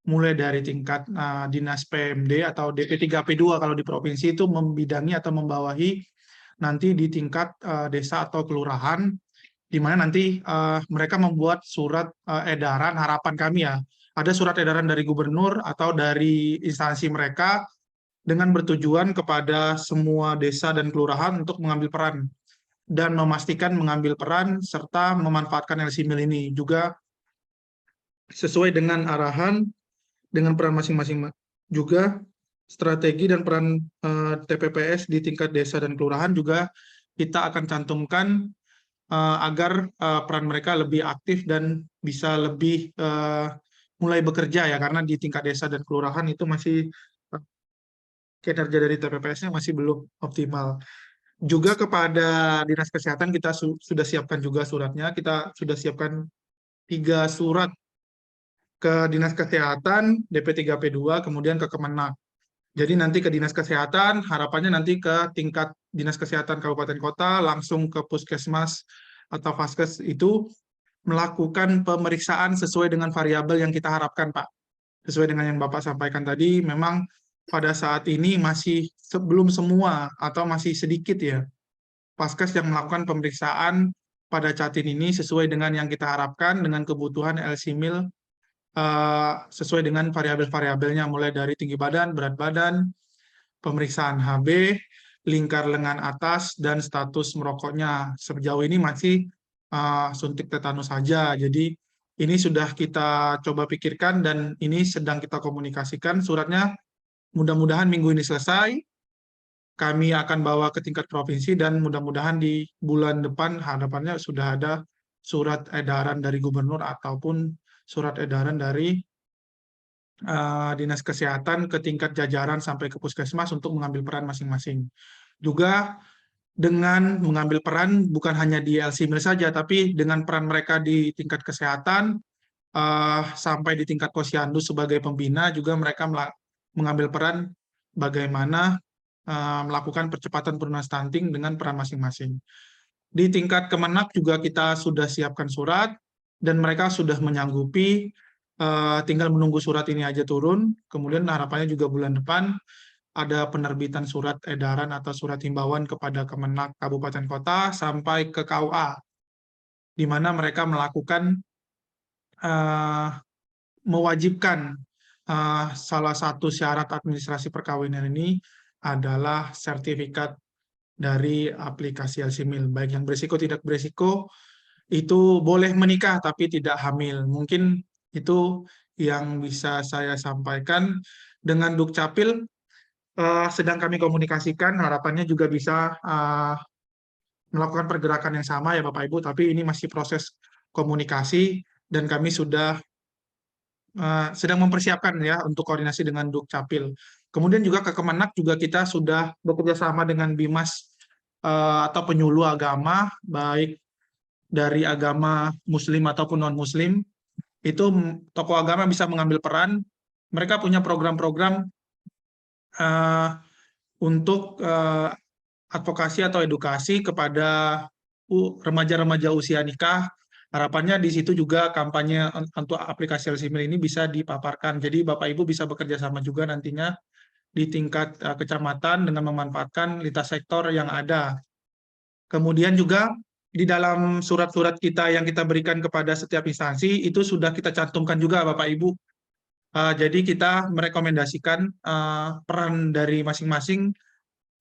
mulai dari tingkat dinas PMD atau DP3P2 kalau di provinsi itu membidangi atau membawahi nanti di tingkat desa atau kelurahan, di mana nanti mereka membuat surat edaran. Harapan kami ya, ada surat edaran dari gubernur atau dari instansi mereka dengan bertujuan kepada semua desa dan kelurahan untuk mengambil peran dan memastikan mengambil peran serta memanfaatkan LC-Mil ini juga sesuai dengan arahan dengan peran masing-masing juga. Strategi dan peran TPPS di tingkat desa dan kelurahan juga kita akan cantumkan agar peran mereka lebih aktif dan bisa lebih mulai bekerja ya, karena di tingkat desa dan kelurahan itu masih kinerja dari TPPS-nya masih belum optimal. Juga kepada Dinas Kesehatan kita sudah siapkan juga suratnya, kita sudah siapkan 3 surat ke Dinas Kesehatan, DP3P2, kemudian ke Kemenak. Jadi nanti ke Dinas Kesehatan, harapannya nanti ke tingkat Dinas Kesehatan Kabupaten Kota, langsung ke Puskesmas atau Vaskes itu melakukan pemeriksaan sesuai dengan variabel yang kita harapkan, Pak. Sesuai dengan yang Bapak sampaikan tadi, memang pada saat ini masih belum semua atau masih sedikit ya Vaskes yang melakukan pemeriksaan pada Catin ini sesuai dengan yang kita harapkan dengan kebutuhan LC-Mil sesuai dengan variabel-variabelnya, mulai dari tinggi badan, berat badan, pemeriksaan HB, lingkar lengan atas, dan status merokoknya. Sejauh ini masih suntik tetanus saja. Jadi ini sudah kita coba pikirkan dan ini sedang kita komunikasikan. Suratnya mudah-mudahan minggu ini selesai. Kami akan bawa ke tingkat provinsi dan mudah-mudahan di bulan depan harapannya sudah ada surat edaran dari gubernur ataupun surat edaran dari Dinas Kesehatan ke tingkat jajaran sampai ke puskesmas untuk mengambil peran masing-masing. Juga dengan mengambil peran bukan hanya di LC-Mil saja, tapi dengan peran mereka di tingkat kesehatan sampai di tingkat posyandu sebagai pembina, juga mereka mengambil peran bagaimana melakukan percepatan penurunan stunting dengan peran masing-masing. Di tingkat Kemenak juga kita sudah siapkan surat, dan mereka sudah menyanggupi, tinggal menunggu surat ini aja turun, kemudian harapannya juga bulan depan ada penerbitan surat edaran atau surat himbauan kepada Kemenak Kabupaten Kota sampai ke KUA, di mana mereka melakukan mewajibkan salah satu syarat administrasi perkawinan ini adalah sertifikat dari aplikasi LC-Mil, baik yang berisiko tidak berisiko, itu boleh menikah tapi tidak hamil. Mungkin itu yang bisa saya sampaikan. Dengan Dukcapil sedang kami komunikasikan, harapannya juga bisa melakukan pergerakan yang sama ya Bapak Ibu, tapi ini masih proses komunikasi dan kami sudah sedang mempersiapkan ya untuk koordinasi dengan Dukcapil. Kemudian juga ke Kemenak juga kita sudah bekerja sama dengan Bimas atau penyuluh agama, baik dari agama Muslim ataupun non-Muslim, itu tokoh agama bisa mengambil peran. Mereka punya program-program untuk advokasi atau edukasi kepada remaja-remaja usia nikah. Harapannya di situ juga kampanye untuk aplikasi LC-Mil ini bisa dipaparkan. Jadi Bapak Ibu bisa bekerja sama juga nantinya di tingkat kecamatan dengan memanfaatkan lintas sektor yang ada. Kemudian juga di dalam surat-surat kita yang kita berikan kepada setiap instansi itu sudah kita cantumkan juga Bapak Ibu. Jadi kita merekomendasikan peran dari masing-masing,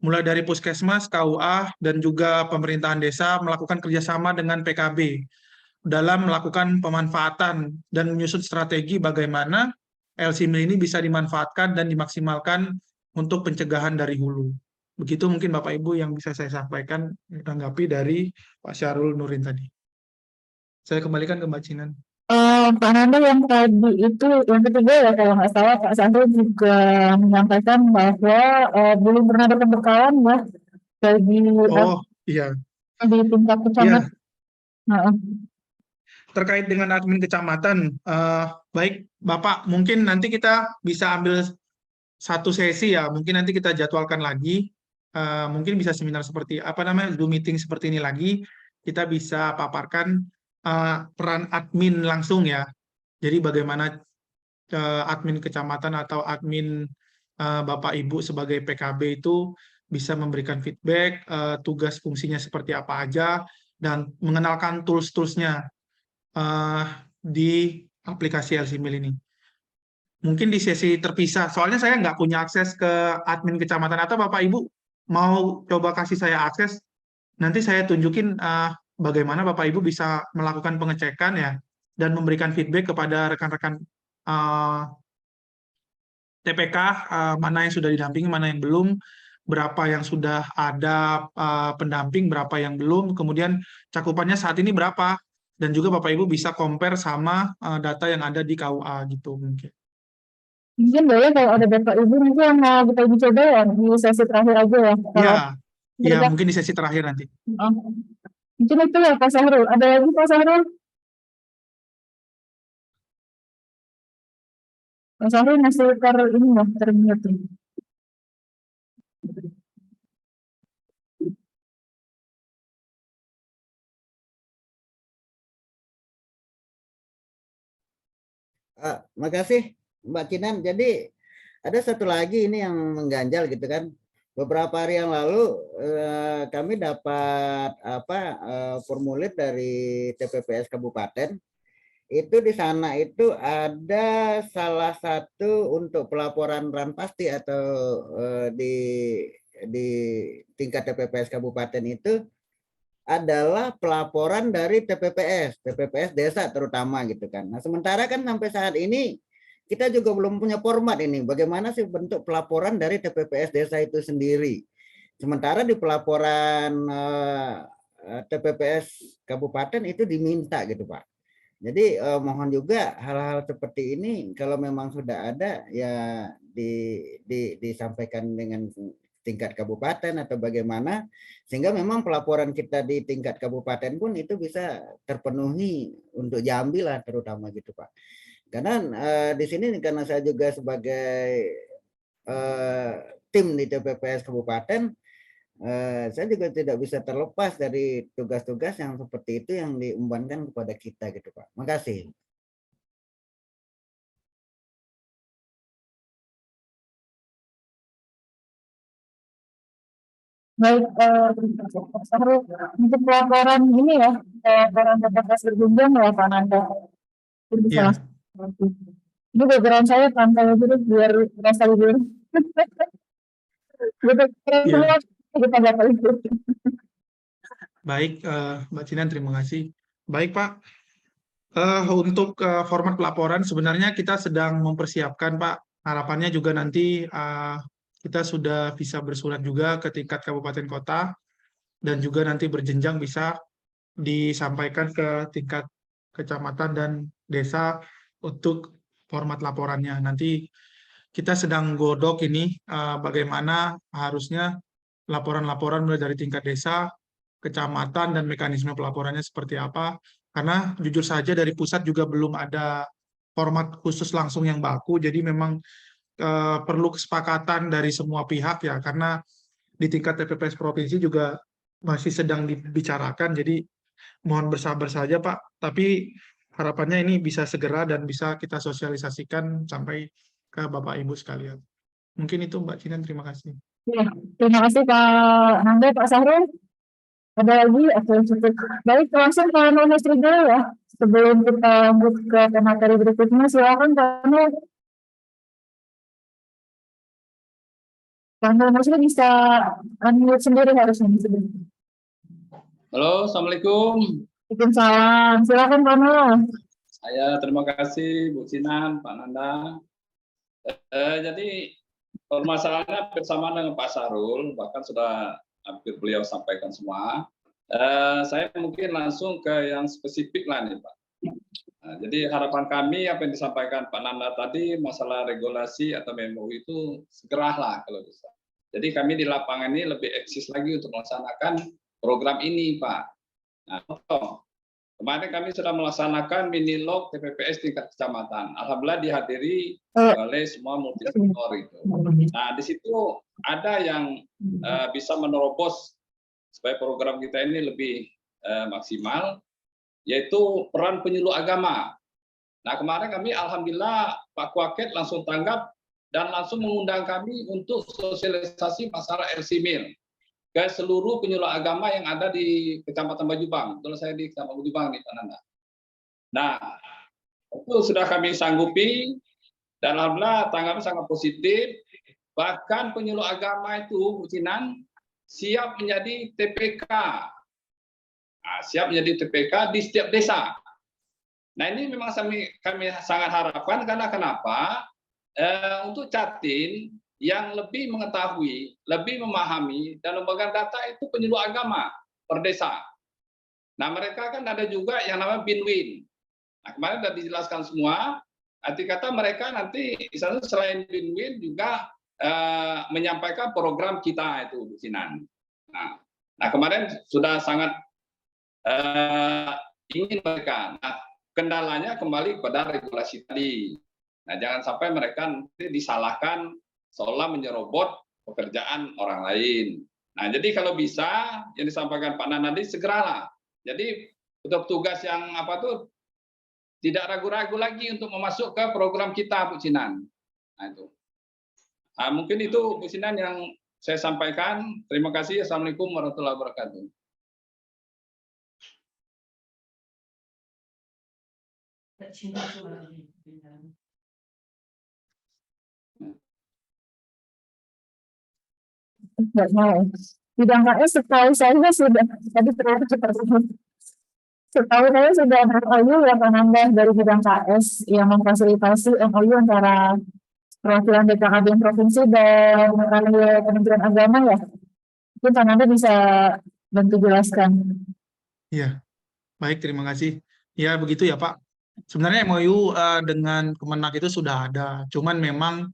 mulai dari puskesmas, KUA, dan juga pemerintahan desa melakukan kerjasama dengan PKB dalam melakukan pemanfaatan dan menyusun strategi bagaimana LC-Mil ini bisa dimanfaatkan dan dimaksimalkan untuk pencegahan dari hulu. Begitu mungkin Bapak Ibu yang bisa saya sampaikan menanggapi dari Pak Syahrul Nurin tadi. Saya kembalikan ke Mbak Cinan. Pak Nando yang tadi itu yang ketiga ya kalau nggak salah Pak Syahrul juga menyampaikan bahwa belum pernah ada pembekalan ya bagi iya di tingkat kecamatan. Iya. Terkait dengan admin kecamatan, baik Bapak, mungkin nanti kita bisa ambil satu sesi ya, mungkin nanti kita jadwalkan lagi, mungkin bisa seminar seperti apa namanya, Zoom meeting seperti ini lagi, kita bisa paparkan peran admin langsung ya. Jadi bagaimana admin kecamatan atau admin Bapak Ibu sebagai PKB itu bisa memberikan feedback, tugas fungsinya seperti apa aja, dan mengenalkan tools-toolsnya di aplikasi LCMIL ini. Mungkin di sesi terpisah, soalnya saya nggak punya akses ke admin kecamatan, atau Bapak Ibu mau coba kasih saya akses, nanti saya tunjukin bagaimana Bapak Ibu bisa melakukan pengecekan ya, dan memberikan feedback kepada rekan-rekan TPK, mana yang sudah didampingi, mana yang belum, berapa yang sudah ada pendamping, berapa yang belum, kemudian cakupannya saat ini berapa, dan juga Bapak Ibu bisa compare sama data yang ada di KUA gitu mungkin. Mungkin boleh kalau ada Bapak Ibu nanti yang mau kita uji coba ya di sesi terakhir aja ya. Iya, Kalau iya mungkin di sesi terakhir nanti. mungkin itu ya Pak Sahrul. Ada lagi Pak Sahrul? Pak Sahrul masih ini ya, termute. Makasih Mbak Kinan. Jadi ada satu lagi ini yang mengganjal gitu kan. Beberapa hari yang lalu kami dapat formulir dari TPPS Kabupaten. Itu di sana itu ada salah satu untuk pelaporan Ranpasti atau di tingkat TPPS Kabupaten itu adalah pelaporan dari TPPS desa terutama gitu kan. Nah, sementara kan sampai saat ini kita juga belum punya format ini. Bagaimana sih bentuk pelaporan dari TPPS desa itu sendiri? Sementara di pelaporan TPPS kabupaten itu diminta gitu, Pak. Jadi mohon juga hal-hal seperti ini kalau memang sudah ada ya disampaikan dengan tingkat kabupaten atau bagaimana, sehingga memang pelaporan kita di tingkat kabupaten pun itu bisa terpenuhi untuk Jambi lah terutama gitu Pak. Karena di sini karena saya juga sebagai tim di TPPS kabupaten, saya juga tidak bisa terlepas dari tugas-tugas yang seperti itu yang diembankan kepada kita gitu Pak. Makasih. Baik, Sahrul, untuk pelaporan ini ya, pelaporan TPS berjenjang ya Pak Nanda. Itu bisa Iya. langsung. Ini background saya pantai aja deh, biar berasa libur. Gitu, keren Iya. semua. Kita dapat libur. Baik, Mbak Cinan, terima kasih. Baik, Pak. Untuk format pelaporan, sebenarnya kita sedang mempersiapkan, Pak. Harapannya juga nanti kita sudah bisa bersurat juga ke tingkat kabupaten kota, dan juga nanti berjenjang bisa disampaikan ke tingkat kecamatan dan desa untuk format laporannya. Nanti kita sedang godok ini bagaimana harusnya laporan-laporan mulai dari tingkat desa, kecamatan, dan mekanisme pelaporannya seperti apa. Karena jujur saja dari pusat juga belum ada format khusus langsung yang baku, jadi memang perlu kesepakatan dari semua pihak ya, karena di tingkat TPPS provinsi juga masih sedang dibicarakan, jadi mohon bersabar saja Pak, tapi harapannya ini bisa segera dan bisa kita sosialisasikan sampai ke Bapak Ibu sekalian. Mungkin itu Mbak Cinan, terima kasih. Ya, terima kasih Pak Nanda, Pak Sahrul. Ada lagi? Oke, cukup. Baik, langsung ke Mas Rido ya. Sebelum kita lanjut ke materi berikutnya, silakan Pak Nur. Pak Nur, Mas Rido bisa unmute sendiri harusnya. Halo, Assalamualaikum. Waalaikumsalam. Silakan Pak Nur. Saya terima kasih Bu Cinan, Pak Nanda. Jadi permasalahannya bersama dengan Pak Sahrul, bahkan sudah hampir beliau sampaikan semua. Saya mungkin langsung ke yang spesifik lah nih Pak. Jadi harapan kami apa yang disampaikan Pak Nanda tadi, masalah regulasi atau MOU itu segeralah kalau bisa. Jadi kami di lapangan ini lebih eksis lagi untuk melaksanakan program ini Pak. Nah, kemarin kami sudah melaksanakan mini log TPPS tingkat kecamatan. Alhamdulillah dihadiri oleh semua multisektor itu. Nah, di situ ada yang bisa menerobos supaya program kita ini lebih maksimal, yaitu peran penyuluh agama. Nah, kemarin kami alhamdulillah Pak Kuaket langsung tanggap dan langsung mengundang kami untuk sosialisasi masalah LC-Mil ke seluruh penyuluh agama yang ada di Kecamatan Bajubang. Betul, saya di Kecamatan Bajubang nih, Pak Nanda. Nah, itu sudah kami sanggupi dan alhamdulillah tanggapan sangat positif. Bahkan penyuluh agama itu, Bu Sinan, siap menjadi TPK. Nah, siap menjadi TPK di setiap desa. Nah, ini memang kami sangat harapkan karena kenapa? Untuk Jatim yang lebih mengetahui, lebih memahami dan memegang data itu penyuluh agama per desa. Nah, mereka kan ada juga yang namanya Binwin. Nah, kemarin sudah dijelaskan semua. Arti kata mereka nanti misalnya selain Binwin juga menyampaikan program kita itu, Bu Sinan. Nah, kemarin sudah sangat ingin mereka. Nah, kendalanya kembali pada regulasi tadi. Nah, jangan sampai mereka nanti disalahkan seolah menyerobot pekerjaan orang lain. Nah, jadi kalau bisa yang disampaikan Pak Nanda segeralah. Jadi petugas yang tidak ragu-ragu lagi untuk masuk ke program kita, Bu Sinan. Nah, itu. Nah, mungkin itu Bu Sinan yang saya sampaikan. Terima kasih. Assalamualaikum warahmatullahi wabarakatuh. Nggak mau. Bidang KS setahu saya sudah tadi setahu saya sudah ada MOU yang menambah dari bidang KS yang memfasilitasi MOU antara perwakilan BKKBN provinsi dan Kementerian Agama ya. Mungkin Pak Nanda bisa bantu jelaskan. Iya, baik, terima kasih. Ya, begitu ya, Pak. Sebenarnya MOU dengan Kemenak itu sudah ada, cuman memang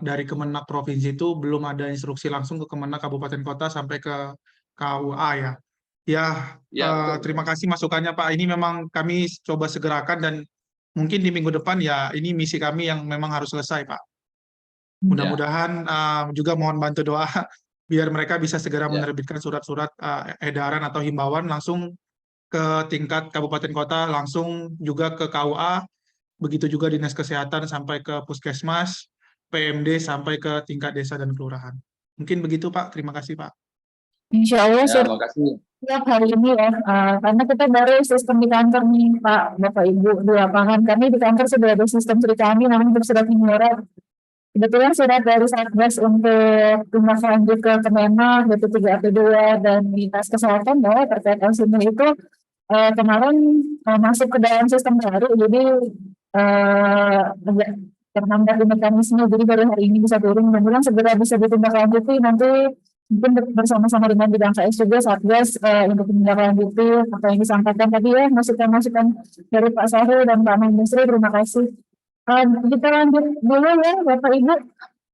dari Kemenak Provinsi itu belum ada instruksi langsung ke Kemenak Kabupaten Kota sampai ke KUA ya. Ya, Ya, betul. terima kasih masukannya, Pak. Ini memang kami coba segerakan dan mungkin di minggu depan ya ini misi kami yang memang harus selesai, Pak. Mudah-mudahan juga mohon bantu doa biar mereka bisa segera menerbitkan surat-surat edaran atau himbauan langsung ke tingkat kabupaten kota, langsung juga ke KUA, begitu juga Dinas Kesehatan sampai ke Puskesmas, PMD sampai ke tingkat desa dan kelurahan. Mungkin begitu, Pak. Terima kasih, Pak. Insya Allah Ya, makasih. setiap hari ini ya, karena kita baru sistem di kantor nih Pak, Bapak Ibu di lapangan. Kami di kantor sudah ada sistem Sri kami namanya surat menyurat. Kebetulan surat dari Satgas untuk tindak lanjut ke Kemenak, BP3AP2 dan Dinas Kesehatan bahwa terkait LC-Mil itu kemarin masuk ke dalam sistem baru, jadi agak terhambat di mekanisme, jadi baru hari ini bisa turun. Mudah-mudahan segera bisa ditindaklanjuti nanti mungkin bersama-sama dengan bidang KS juga Satgas untuk menindaklanjuti apa yang disampaikan tadi ya, masukan-masukan dari Pak Sahrul dan Pak Menteri. Terima kasih. Kita lanjut dulu ya Bapak Ibu,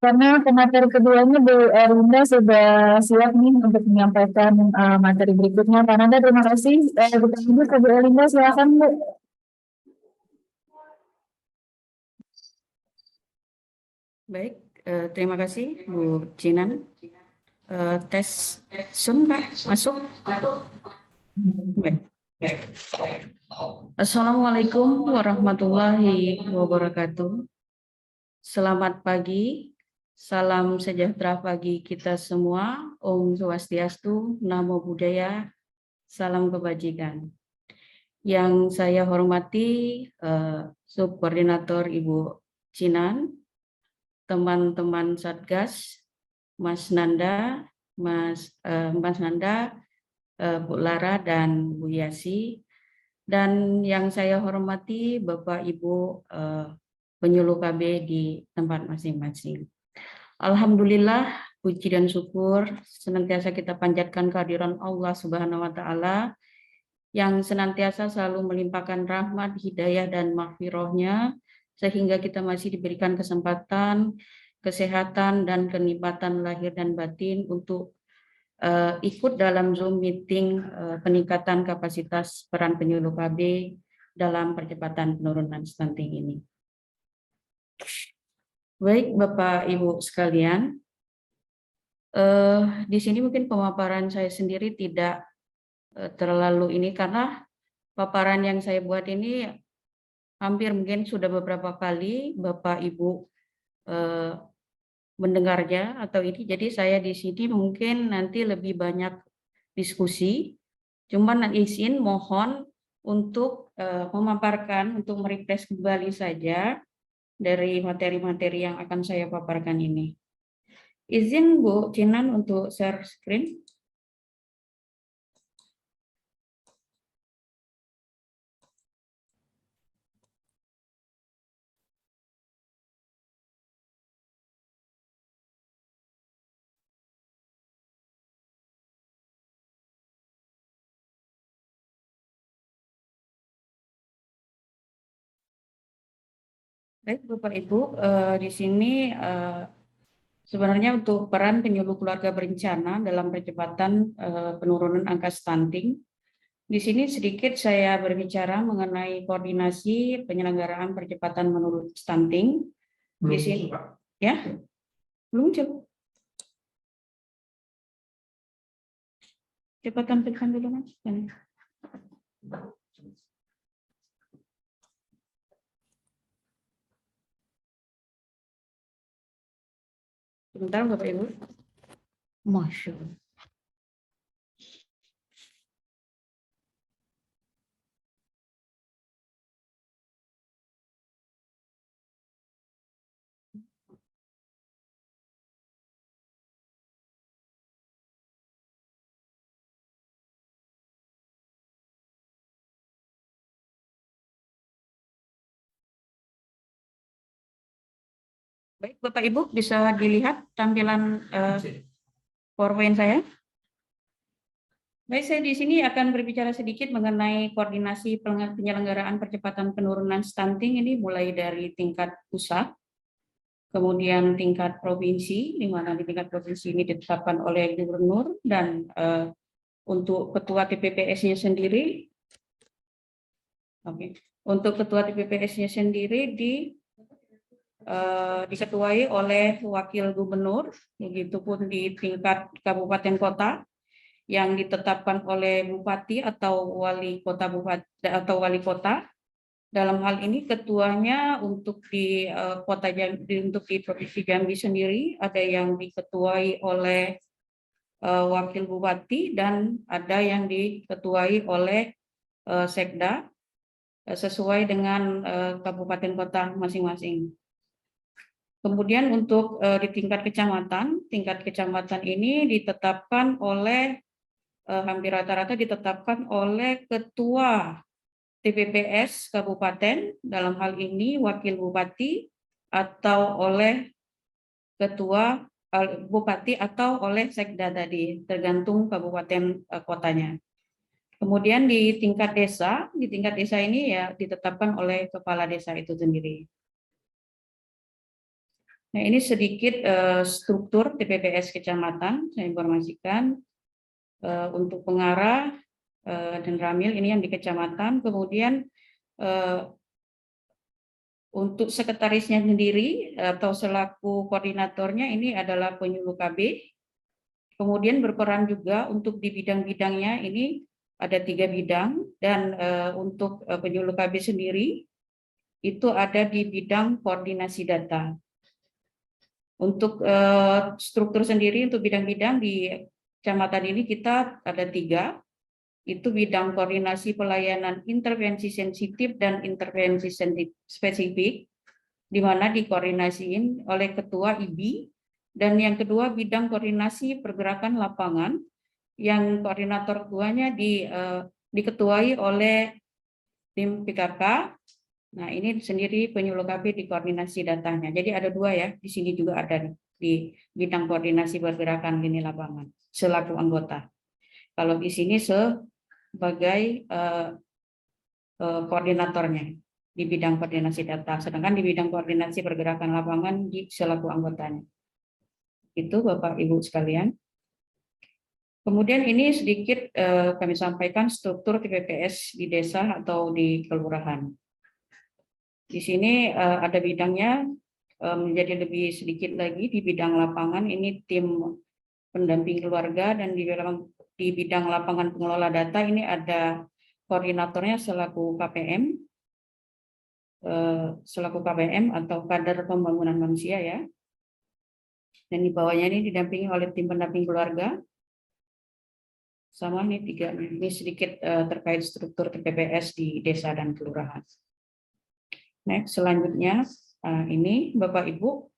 karena pemateri keduanya Bu Erlinda sudah siap nih untuk menyampaikan materi berikutnya. Pak Nanda, terima kasih. Kita lanjut ke Bu Erlinda, silakan Bu. Baik, terima kasih Bu Jinan. Tes Zoom Pak, masuk. Baik. Assalamualaikum warahmatullahi wabarakatuh. Selamat pagi, salam sejahtera bagi kita semua. Om Swastiastu, Namo Buddhaya, salam kebajikan. Yang saya hormati Subkoordinator Ibu Jinan, teman-teman Satgas, Mas Nanda, Bu Lara dan Bu Yasi, dan yang saya hormati Bapak Ibu penyuluh KB di tempat masing-masing. Alhamdulillah, puji dan syukur senantiasa kita panjatkan kehadiran Allah Subhanahu wa Ta'ala yang senantiasa selalu melimpahkan rahmat, hidayah dan maghfirahnya sehingga kita masih diberikan kesempatan, kesehatan dan kenikmatan lahir dan batin untuk ikut dalam Zoom meeting peningkatan kapasitas peran penyuluh KB dalam percepatan penurunan stunting ini. Baik Bapak Ibu sekalian, di sini mungkin pemaparan saya sendiri tidak terlalu ini karena paparan yang saya buat ini hampir mungkin sudah beberapa kali Bapak Ibu mendengarnya atau ini. Jadi saya di sini mungkin nanti lebih banyak diskusi. Cuman izin mohon untuk memaparkan, untuk merefresh kembali saja dari materi-materi yang akan saya paparkan ini. Izin Bu Cinan untuk share screen. Baik Bapak Ibu, di sini sebenarnya untuk peran penyuluh keluarga berencana dalam percepatan penurunan angka stunting. Di sini sedikit saya berbicara mengenai koordinasi penyelenggaraan percepatan menurun stunting. Di sini, ya, belum coba. Coba tampilkan dulu Mas. Sebentar Bapak Ibu. Masya Allah. Baik Bapak Ibu, bisa dilihat tampilan PowerPoint saya. Baik, saya di sini akan berbicara sedikit mengenai koordinasi penyelenggaraan percepatan penurunan stunting ini mulai dari tingkat pusat, kemudian tingkat provinsi, di mana di tingkat provinsi ini ditetapkan oleh gubernur, dan untuk ketua TPPS-nya sendiri, untuk ketua TPPS-nya sendiri diketuai oleh wakil gubernur, begitupun di tingkat kabupaten kota yang ditetapkan oleh bupati atau wali kota wali kota. Dalam hal ini ketuanya untuk di kota Jambi, untuk di provinsi Jambi sendiri ada yang diketuai oleh wakil bupati dan ada yang diketuai oleh sekda sesuai dengan kabupaten kota masing-masing. Kemudian untuk di tingkat kecamatan ini ditetapkan oleh hampir rata-rata ditetapkan oleh ketua TPPS kabupaten, dalam hal ini wakil bupati, atau oleh ketua bupati atau oleh sekda tadi, tergantung kabupaten kotanya. Kemudian di tingkat desa ini ya ditetapkan oleh kepala desa itu sendiri. Nah, ini sedikit struktur TPPS kecamatan, saya informasikan untuk pengarah dan ramil ini yang di kecamatan. Kemudian untuk sekretarisnya sendiri atau selaku koordinatornya ini adalah penyuluh KB. Kemudian berperan juga untuk di bidang-bidangnya ini ada 3 bidang, dan untuk penyuluh KB sendiri itu ada di bidang koordinasi data. Untuk struktur sendiri untuk bidang-bidang di kecamatan ini kita ada 3, itu bidang koordinasi pelayanan intervensi sensitif dan intervensi spesifik, di mana dikoordinasiin oleh ketua IBI, dan yang kedua bidang koordinasi pergerakan lapangan, yang koordinator ketuanya diketuai oleh tim PKK. Nah, ini sendiri penyuluh KB di koordinasi datanya. Jadi ada 2 ya, di sini juga ada di bidang koordinasi pergerakan lini lapangan selaku anggota. Kalau di sini sebagai koordinatornya di bidang koordinasi data, sedangkan di bidang koordinasi pergerakan lapangan di selaku anggotanya. Itu Bapak Ibu sekalian. Kemudian ini sedikit kami sampaikan struktur TPPS di desa atau di kelurahan. Di sini ada bidangnya menjadi lebih sedikit lagi di bidang lapangan, ini tim pendamping keluarga, dan di bidang lapangan pengelola data ini ada koordinatornya selaku KPM. selaku KPM atau kader pembangunan manusia ya. Dan di bawahnya ini didampingi oleh tim pendamping keluarga. Sama ini tiga, ini sedikit terkait struktur TPPS di desa dan kelurahan. Next, selanjutnya ini Bapak Ibu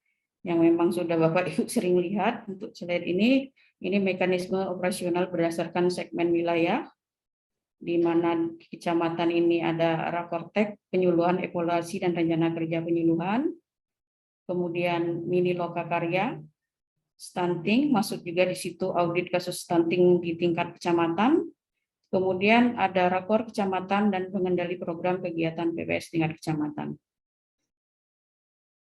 yang memang sudah Bapak Ibu sering lihat untuk slide ini mekanisme operasional berdasarkan segmen wilayah, di mana di kecamatan ini ada rakortek, penyuluhan, evaluasi, dan rencana kerja penyuluhan, kemudian mini lokakarya, stunting, masuk juga di situ audit kasus stunting di tingkat kecamatan, kemudian ada rakor kecamatan dan pengendali program kegiatan PPS tingkat kecamatan.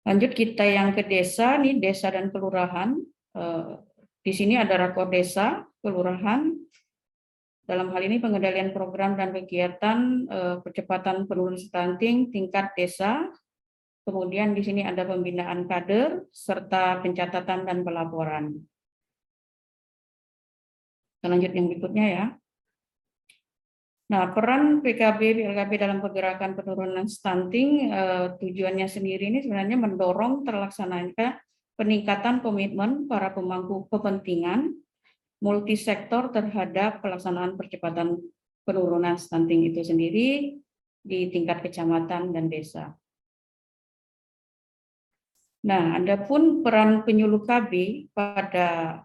Lanjut kita yang ke desa, nih desa dan kelurahan. Di sini ada rakor desa, kelurahan. Dalam hal ini pengendalian program dan kegiatan percepatan penurunan stunting tingkat desa. Kemudian di sini ada pembinaan kader serta pencatatan dan pelaporan. Kita lanjut yang berikutnya ya. Nah, peran PKB dalam pergerakan penurunan stunting tujuannya sendiri ini sebenarnya mendorong terlaksananya peningkatan komitmen para pemangku kepentingan multisektor terhadap pelaksanaan percepatan penurunan stunting itu sendiri di tingkat kecamatan dan desa. Nah, adapun peran penyuluh KB pada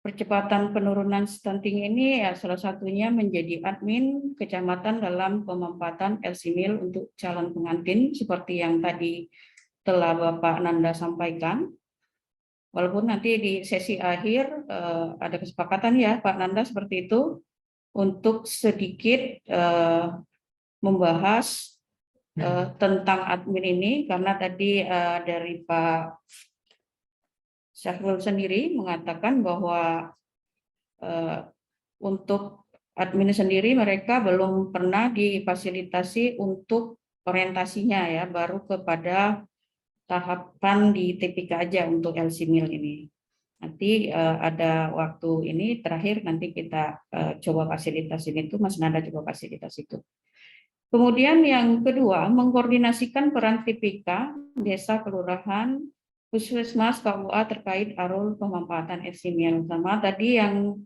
percepatan penurunan stunting ini ya salah satunya menjadi admin kecamatan dalam pemampatan LC-Mil untuk calon pengantin seperti yang tadi telah Bapak Nanda sampaikan. Walaupun nanti di sesi akhir ada kesepakatan ya Pak Nanda seperti itu untuk sedikit membahas tentang admin ini karena tadi dari Pak Syahrul sendiri mengatakan bahwa untuk admin sendiri mereka belum pernah difasilitasi untuk orientasinya ya, baru kepada tahapan di TPK aja untuk LC-Mil ini. Nanti ada waktu ini terakhir nanti kita coba fasilitasin itu, Mas Nanda coba fasilitas itu. Kemudian yang kedua, mengkoordinasikan peran TPK, desa, kelurahan, Puskesmas, KUA terkait alur pemampatan LC-Mil. Sama tadi yang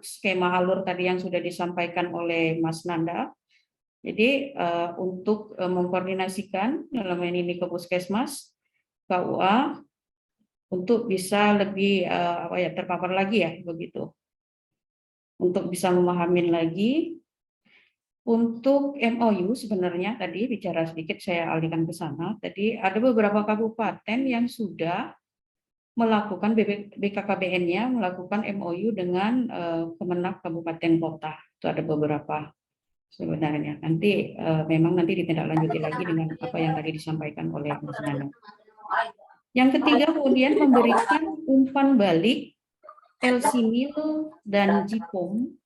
skema alur tadi yang sudah disampaikan oleh Mas Nanda. Jadi untuk mengkoordinasikan dalam ini ke Puskesmas, KUA untuk bisa lebih terpapar lagi ya begitu. Untuk bisa memahami lagi. Untuk MOU sebenarnya tadi bicara sedikit saya alihkan ke sana. Tadi ada beberapa kabupaten yang sudah melakukan BKKBN-nya melakukan MOU dengan Kemenak Kabupaten Kota. Itu ada beberapa sebenarnya. Nanti memang nanti ditindaklanjuti lagi dengan apa yang tadi disampaikan oleh Mas Nanda. Yang ketiga kemudian memberikan umpan balik LC-Mil dan JIPOM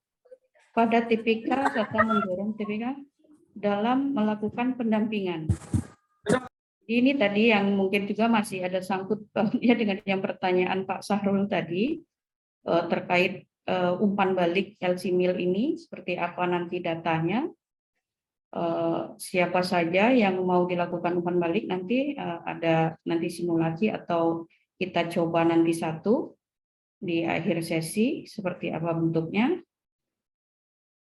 pada TPK serta mendorong TPK dalam melakukan pendampingan. Ini tadi yang mungkin juga masih ada sangkut pautnya dengan yang pertanyaan Pak Syahrul tadi terkait umpan balik LC-Mil ini seperti apa nanti datanya, siapa saja yang mau dilakukan umpan balik nanti ada nanti simulasi atau kita coba nanti satu di akhir sesi seperti apa bentuknya.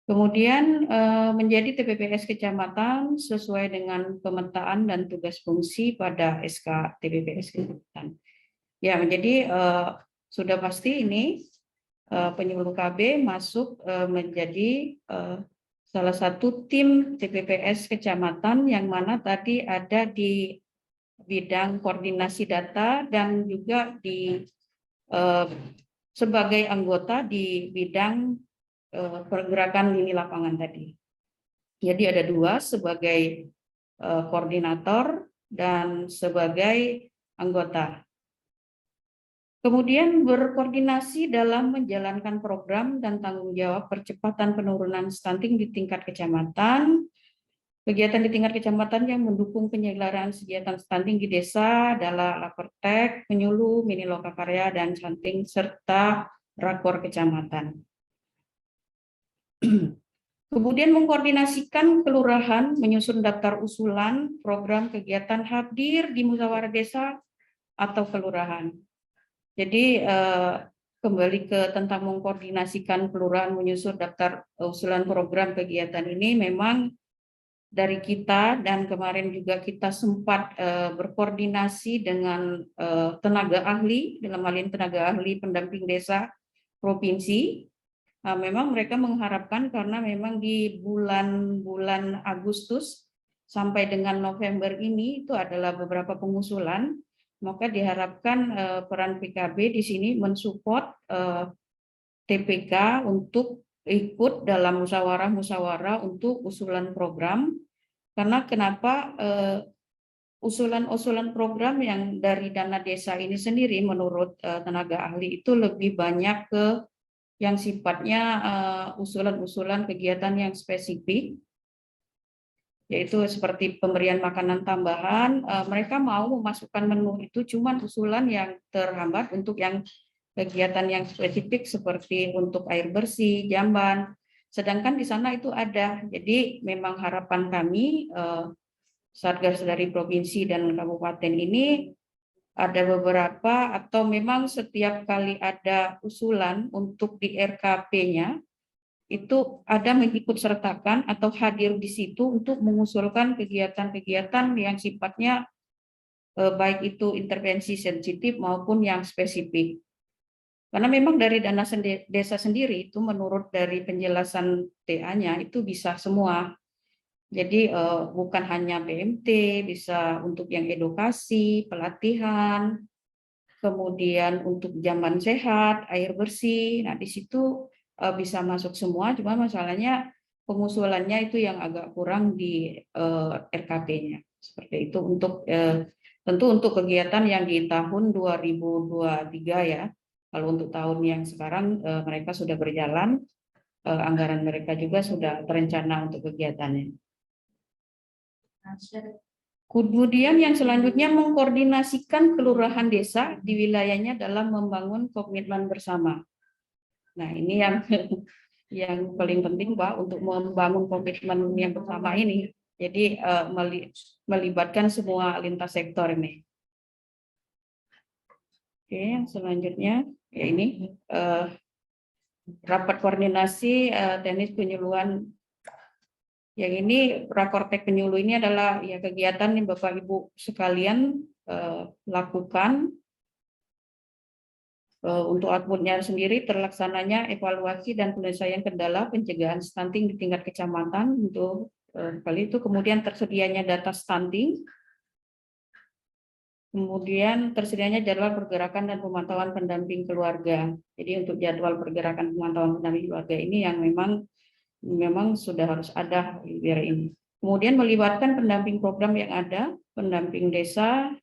Kemudian menjadi TPPS kecamatan sesuai dengan pemetaan dan tugas fungsi pada SK TPPS kecamatan. Ya, menjadi sudah pasti ini penyuluh KB masuk menjadi salah satu tim TPPS kecamatan yang mana tadi ada di bidang koordinasi data dan juga di sebagai anggota di bidang pergerakan lini lapangan tadi. Jadi ada dua sebagai koordinator dan sebagai anggota. Kemudian berkoordinasi dalam menjalankan program dan tanggung jawab percepatan penurunan stunting di tingkat kecamatan. Kegiatan di tingkat kecamatan yang mendukung penyelenggaraan kegiatan stunting di desa adalah Lapertek, penyuluh, mini lokakarya, dan stunting serta rakor kecamatan. Kemudian mengkoordinasikan kelurahan menyusun daftar usulan program kegiatan hadir di musyawarah desa atau kelurahan. Jadi kembali ke tentang mengkoordinasikan kelurahan menyusun daftar usulan program kegiatan ini memang dari kita, dan kemarin juga kita sempat berkoordinasi dengan tenaga ahli, dalam hal ini tenaga ahli pendamping desa provinsi. Memang mereka mengharapkan karena memang di bulan Agustus sampai dengan November ini itu adalah beberapa pengusulan, maka diharapkan peran PKB di sini mensupport TPK untuk ikut dalam musyawarah-musyawarah untuk usulan program. Karena kenapa usulan-usulan program yang dari dana desa ini sendiri menurut tenaga ahli itu lebih banyak ke yang sifatnya usulan-usulan kegiatan yang spesifik, yaitu seperti pemberian makanan tambahan. Mereka mau memasukkan menu itu cuman usulan yang terhambat untuk yang kegiatan yang spesifik seperti untuk air bersih, jamban. Sedangkan di sana itu ada. Jadi memang harapan kami Satgas dari provinsi dan kabupaten ini ada beberapa atau memang setiap kali ada usulan untuk di RKP-nya itu ada mengikut sertakan atau hadir di situ untuk mengusulkan kegiatan-kegiatan yang sifatnya baik itu intervensi sensitif maupun yang spesifik. Karena memang dari dana desa sendiri itu menurut dari penjelasan TA-nya itu bisa semua. Jadi bukan hanya BMT, bisa untuk yang edukasi, pelatihan, kemudian untuk jamban sehat, air bersih. Nah, di situ bisa masuk semua, cuma masalahnya pengusulannya itu yang agak kurang di RKP-nya. Seperti itu untuk tentu untuk kegiatan yang di tahun 2023 ya. Kalau untuk tahun yang sekarang mereka sudah berjalan, anggaran mereka juga sudah terencana untuk kegiatannya. Kemudian yang selanjutnya mengkoordinasikan kelurahan desa di wilayahnya dalam membangun komitmen bersama. Nah, ini yang paling penting Pak untuk membangun komitmen yang bersama ini. Jadi melibatkan semua lintas sektor ini. Oke, yang selanjutnya ya ini rapat koordinasi teknis penyuluhan. Yang ini Rakortek penyuluh ini adalah ya kegiatan yang Bapak Ibu sekalian lakukan untuk outputnya sendiri terlaksananya evaluasi dan penyelesaian kendala pencegahan stunting di tingkat kecamatan untuk kali itu, kemudian tersedianya data stunting, kemudian tersedianya jadwal pergerakan dan pemantauan pendamping keluarga. Jadi untuk jadwal pergerakan pemantauan pendamping keluarga ini yang memang sudah harus ada biar ini. Kemudian melibatkan pendamping program yang ada, pendamping desa,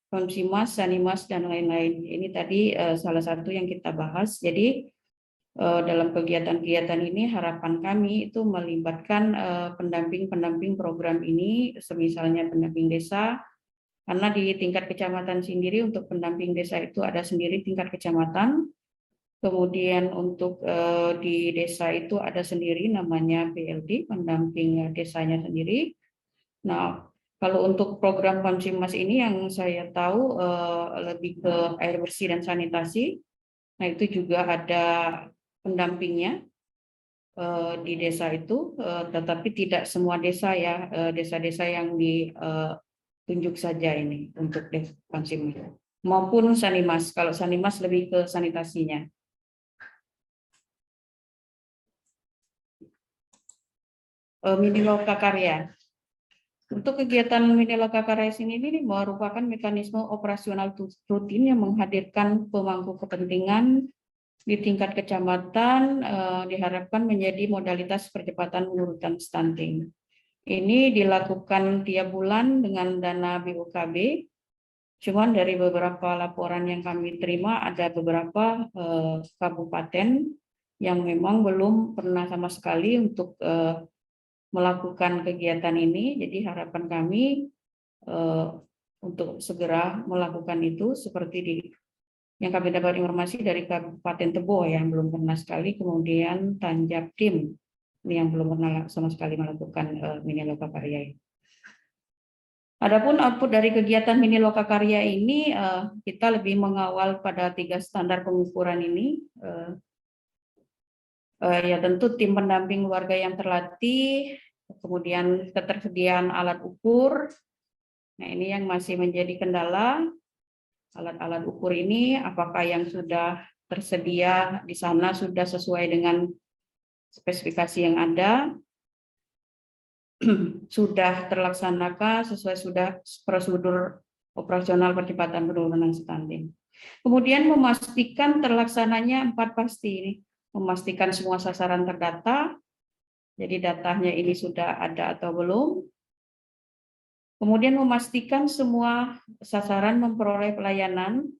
Konsimas, Sanimas, dan lain-lain. Ini tadi salah satu yang kita bahas. Jadi dalam kegiatan-kegiatan ini harapan kami itu melibatkan pendamping program ini, semisalnya pendamping desa, karena di tingkat kecamatan sendiri untuk pendamping desa itu ada sendiri tingkat kecamatan. Kemudian untuk di desa itu ada sendiri namanya PLD, pendamping desanya sendiri. Nah, kalau untuk program Konsimas ini yang saya tahu lebih ke air bersih dan sanitasi. Nah, itu juga ada pendampingnya di desa itu, tetapi tidak semua desa ya, desa-desa yang ditunjuk saja ini untuk Konsimas. Maupun Sanimas, kalau Sanimas lebih ke sanitasinya. Mini Loka Karya. Untuk kegiatan Mini Loka Karya ini merupakan mekanisme operasional rutin yang menghadirkan pemangku kepentingan di tingkat kecamatan, diharapkan menjadi modalitas percepatan pengurutan stunting. Ini dilakukan tiap bulan dengan dana BUKB. Cuman dari beberapa laporan yang kami terima ada beberapa kabupaten yang memang belum pernah sama sekali untuk melakukan kegiatan ini. Jadi harapan kami untuk segera melakukan itu seperti yang kami dapat informasi dari Kabupaten Tebo yang belum pernah sekali, kemudian Tanjab Tim yang belum pernah sama sekali melakukan mini lokakarya. Adapun output dari kegiatan mini lokakarya ini, kita lebih mengawal pada 3 standar pengukuran ini. Ya tentu tim pendamping keluarga yang terlatih, kemudian ketersediaan alat ukur. Nah ini yang masih menjadi kendala. Alat-alat ukur ini apakah yang sudah tersedia di sana sudah sesuai dengan spesifikasi yang ada, sudah terlaksanakah sesuai sudah prosedur operasional percepatan penurunan stunting. Kemudian memastikan terlaksananya 4 pasti ini, memastikan semua sasaran terdata, jadi datanya ini sudah ada atau belum. Kemudian memastikan semua sasaran memperoleh pelayanan,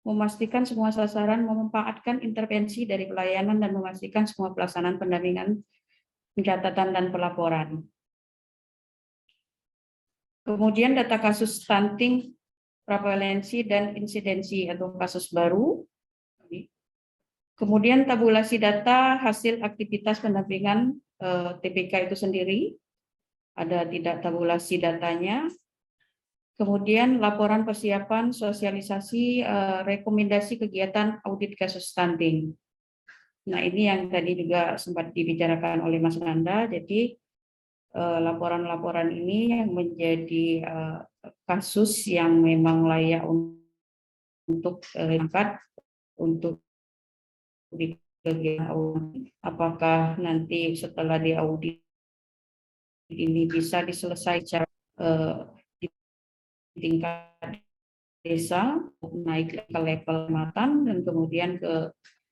memastikan semua sasaran memanfaatkan intervensi dari pelayanan, dan memastikan semua pelaksanaan pendampingan, pencatatan, dan pelaporan. Kemudian data kasus stunting, prevalensi, dan insidensi atau kasus baru. Kemudian tabulasi data hasil aktivitas pendampingan TPK itu sendiri. Ada tidak tabulasi datanya. Kemudian laporan persiapan sosialisasi rekomendasi kegiatan audit kasus stunting. Nah ini yang tadi juga sempat dibicarakan oleh Mas Nanda. Jadi laporan-laporan ini yang menjadi kasus yang memang layak untuk diangkat untuk di kegiatan audit. Apakah nanti setelah diaudit ini bisa diselesaikan di tingkat desa, naik ke level kecamatan, dan kemudian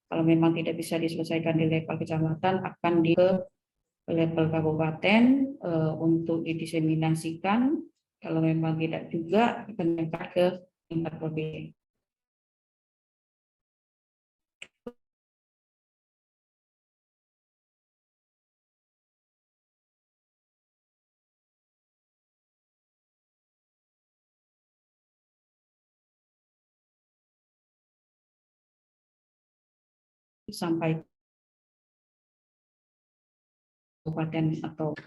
kalau memang tidak bisa diselesaikan di level kecamatan akan ke level kabupaten untuk didiseminasikan. Kalau memang tidak juga akan diangkat ke tingkat provinsi. Sampai kabupaten atau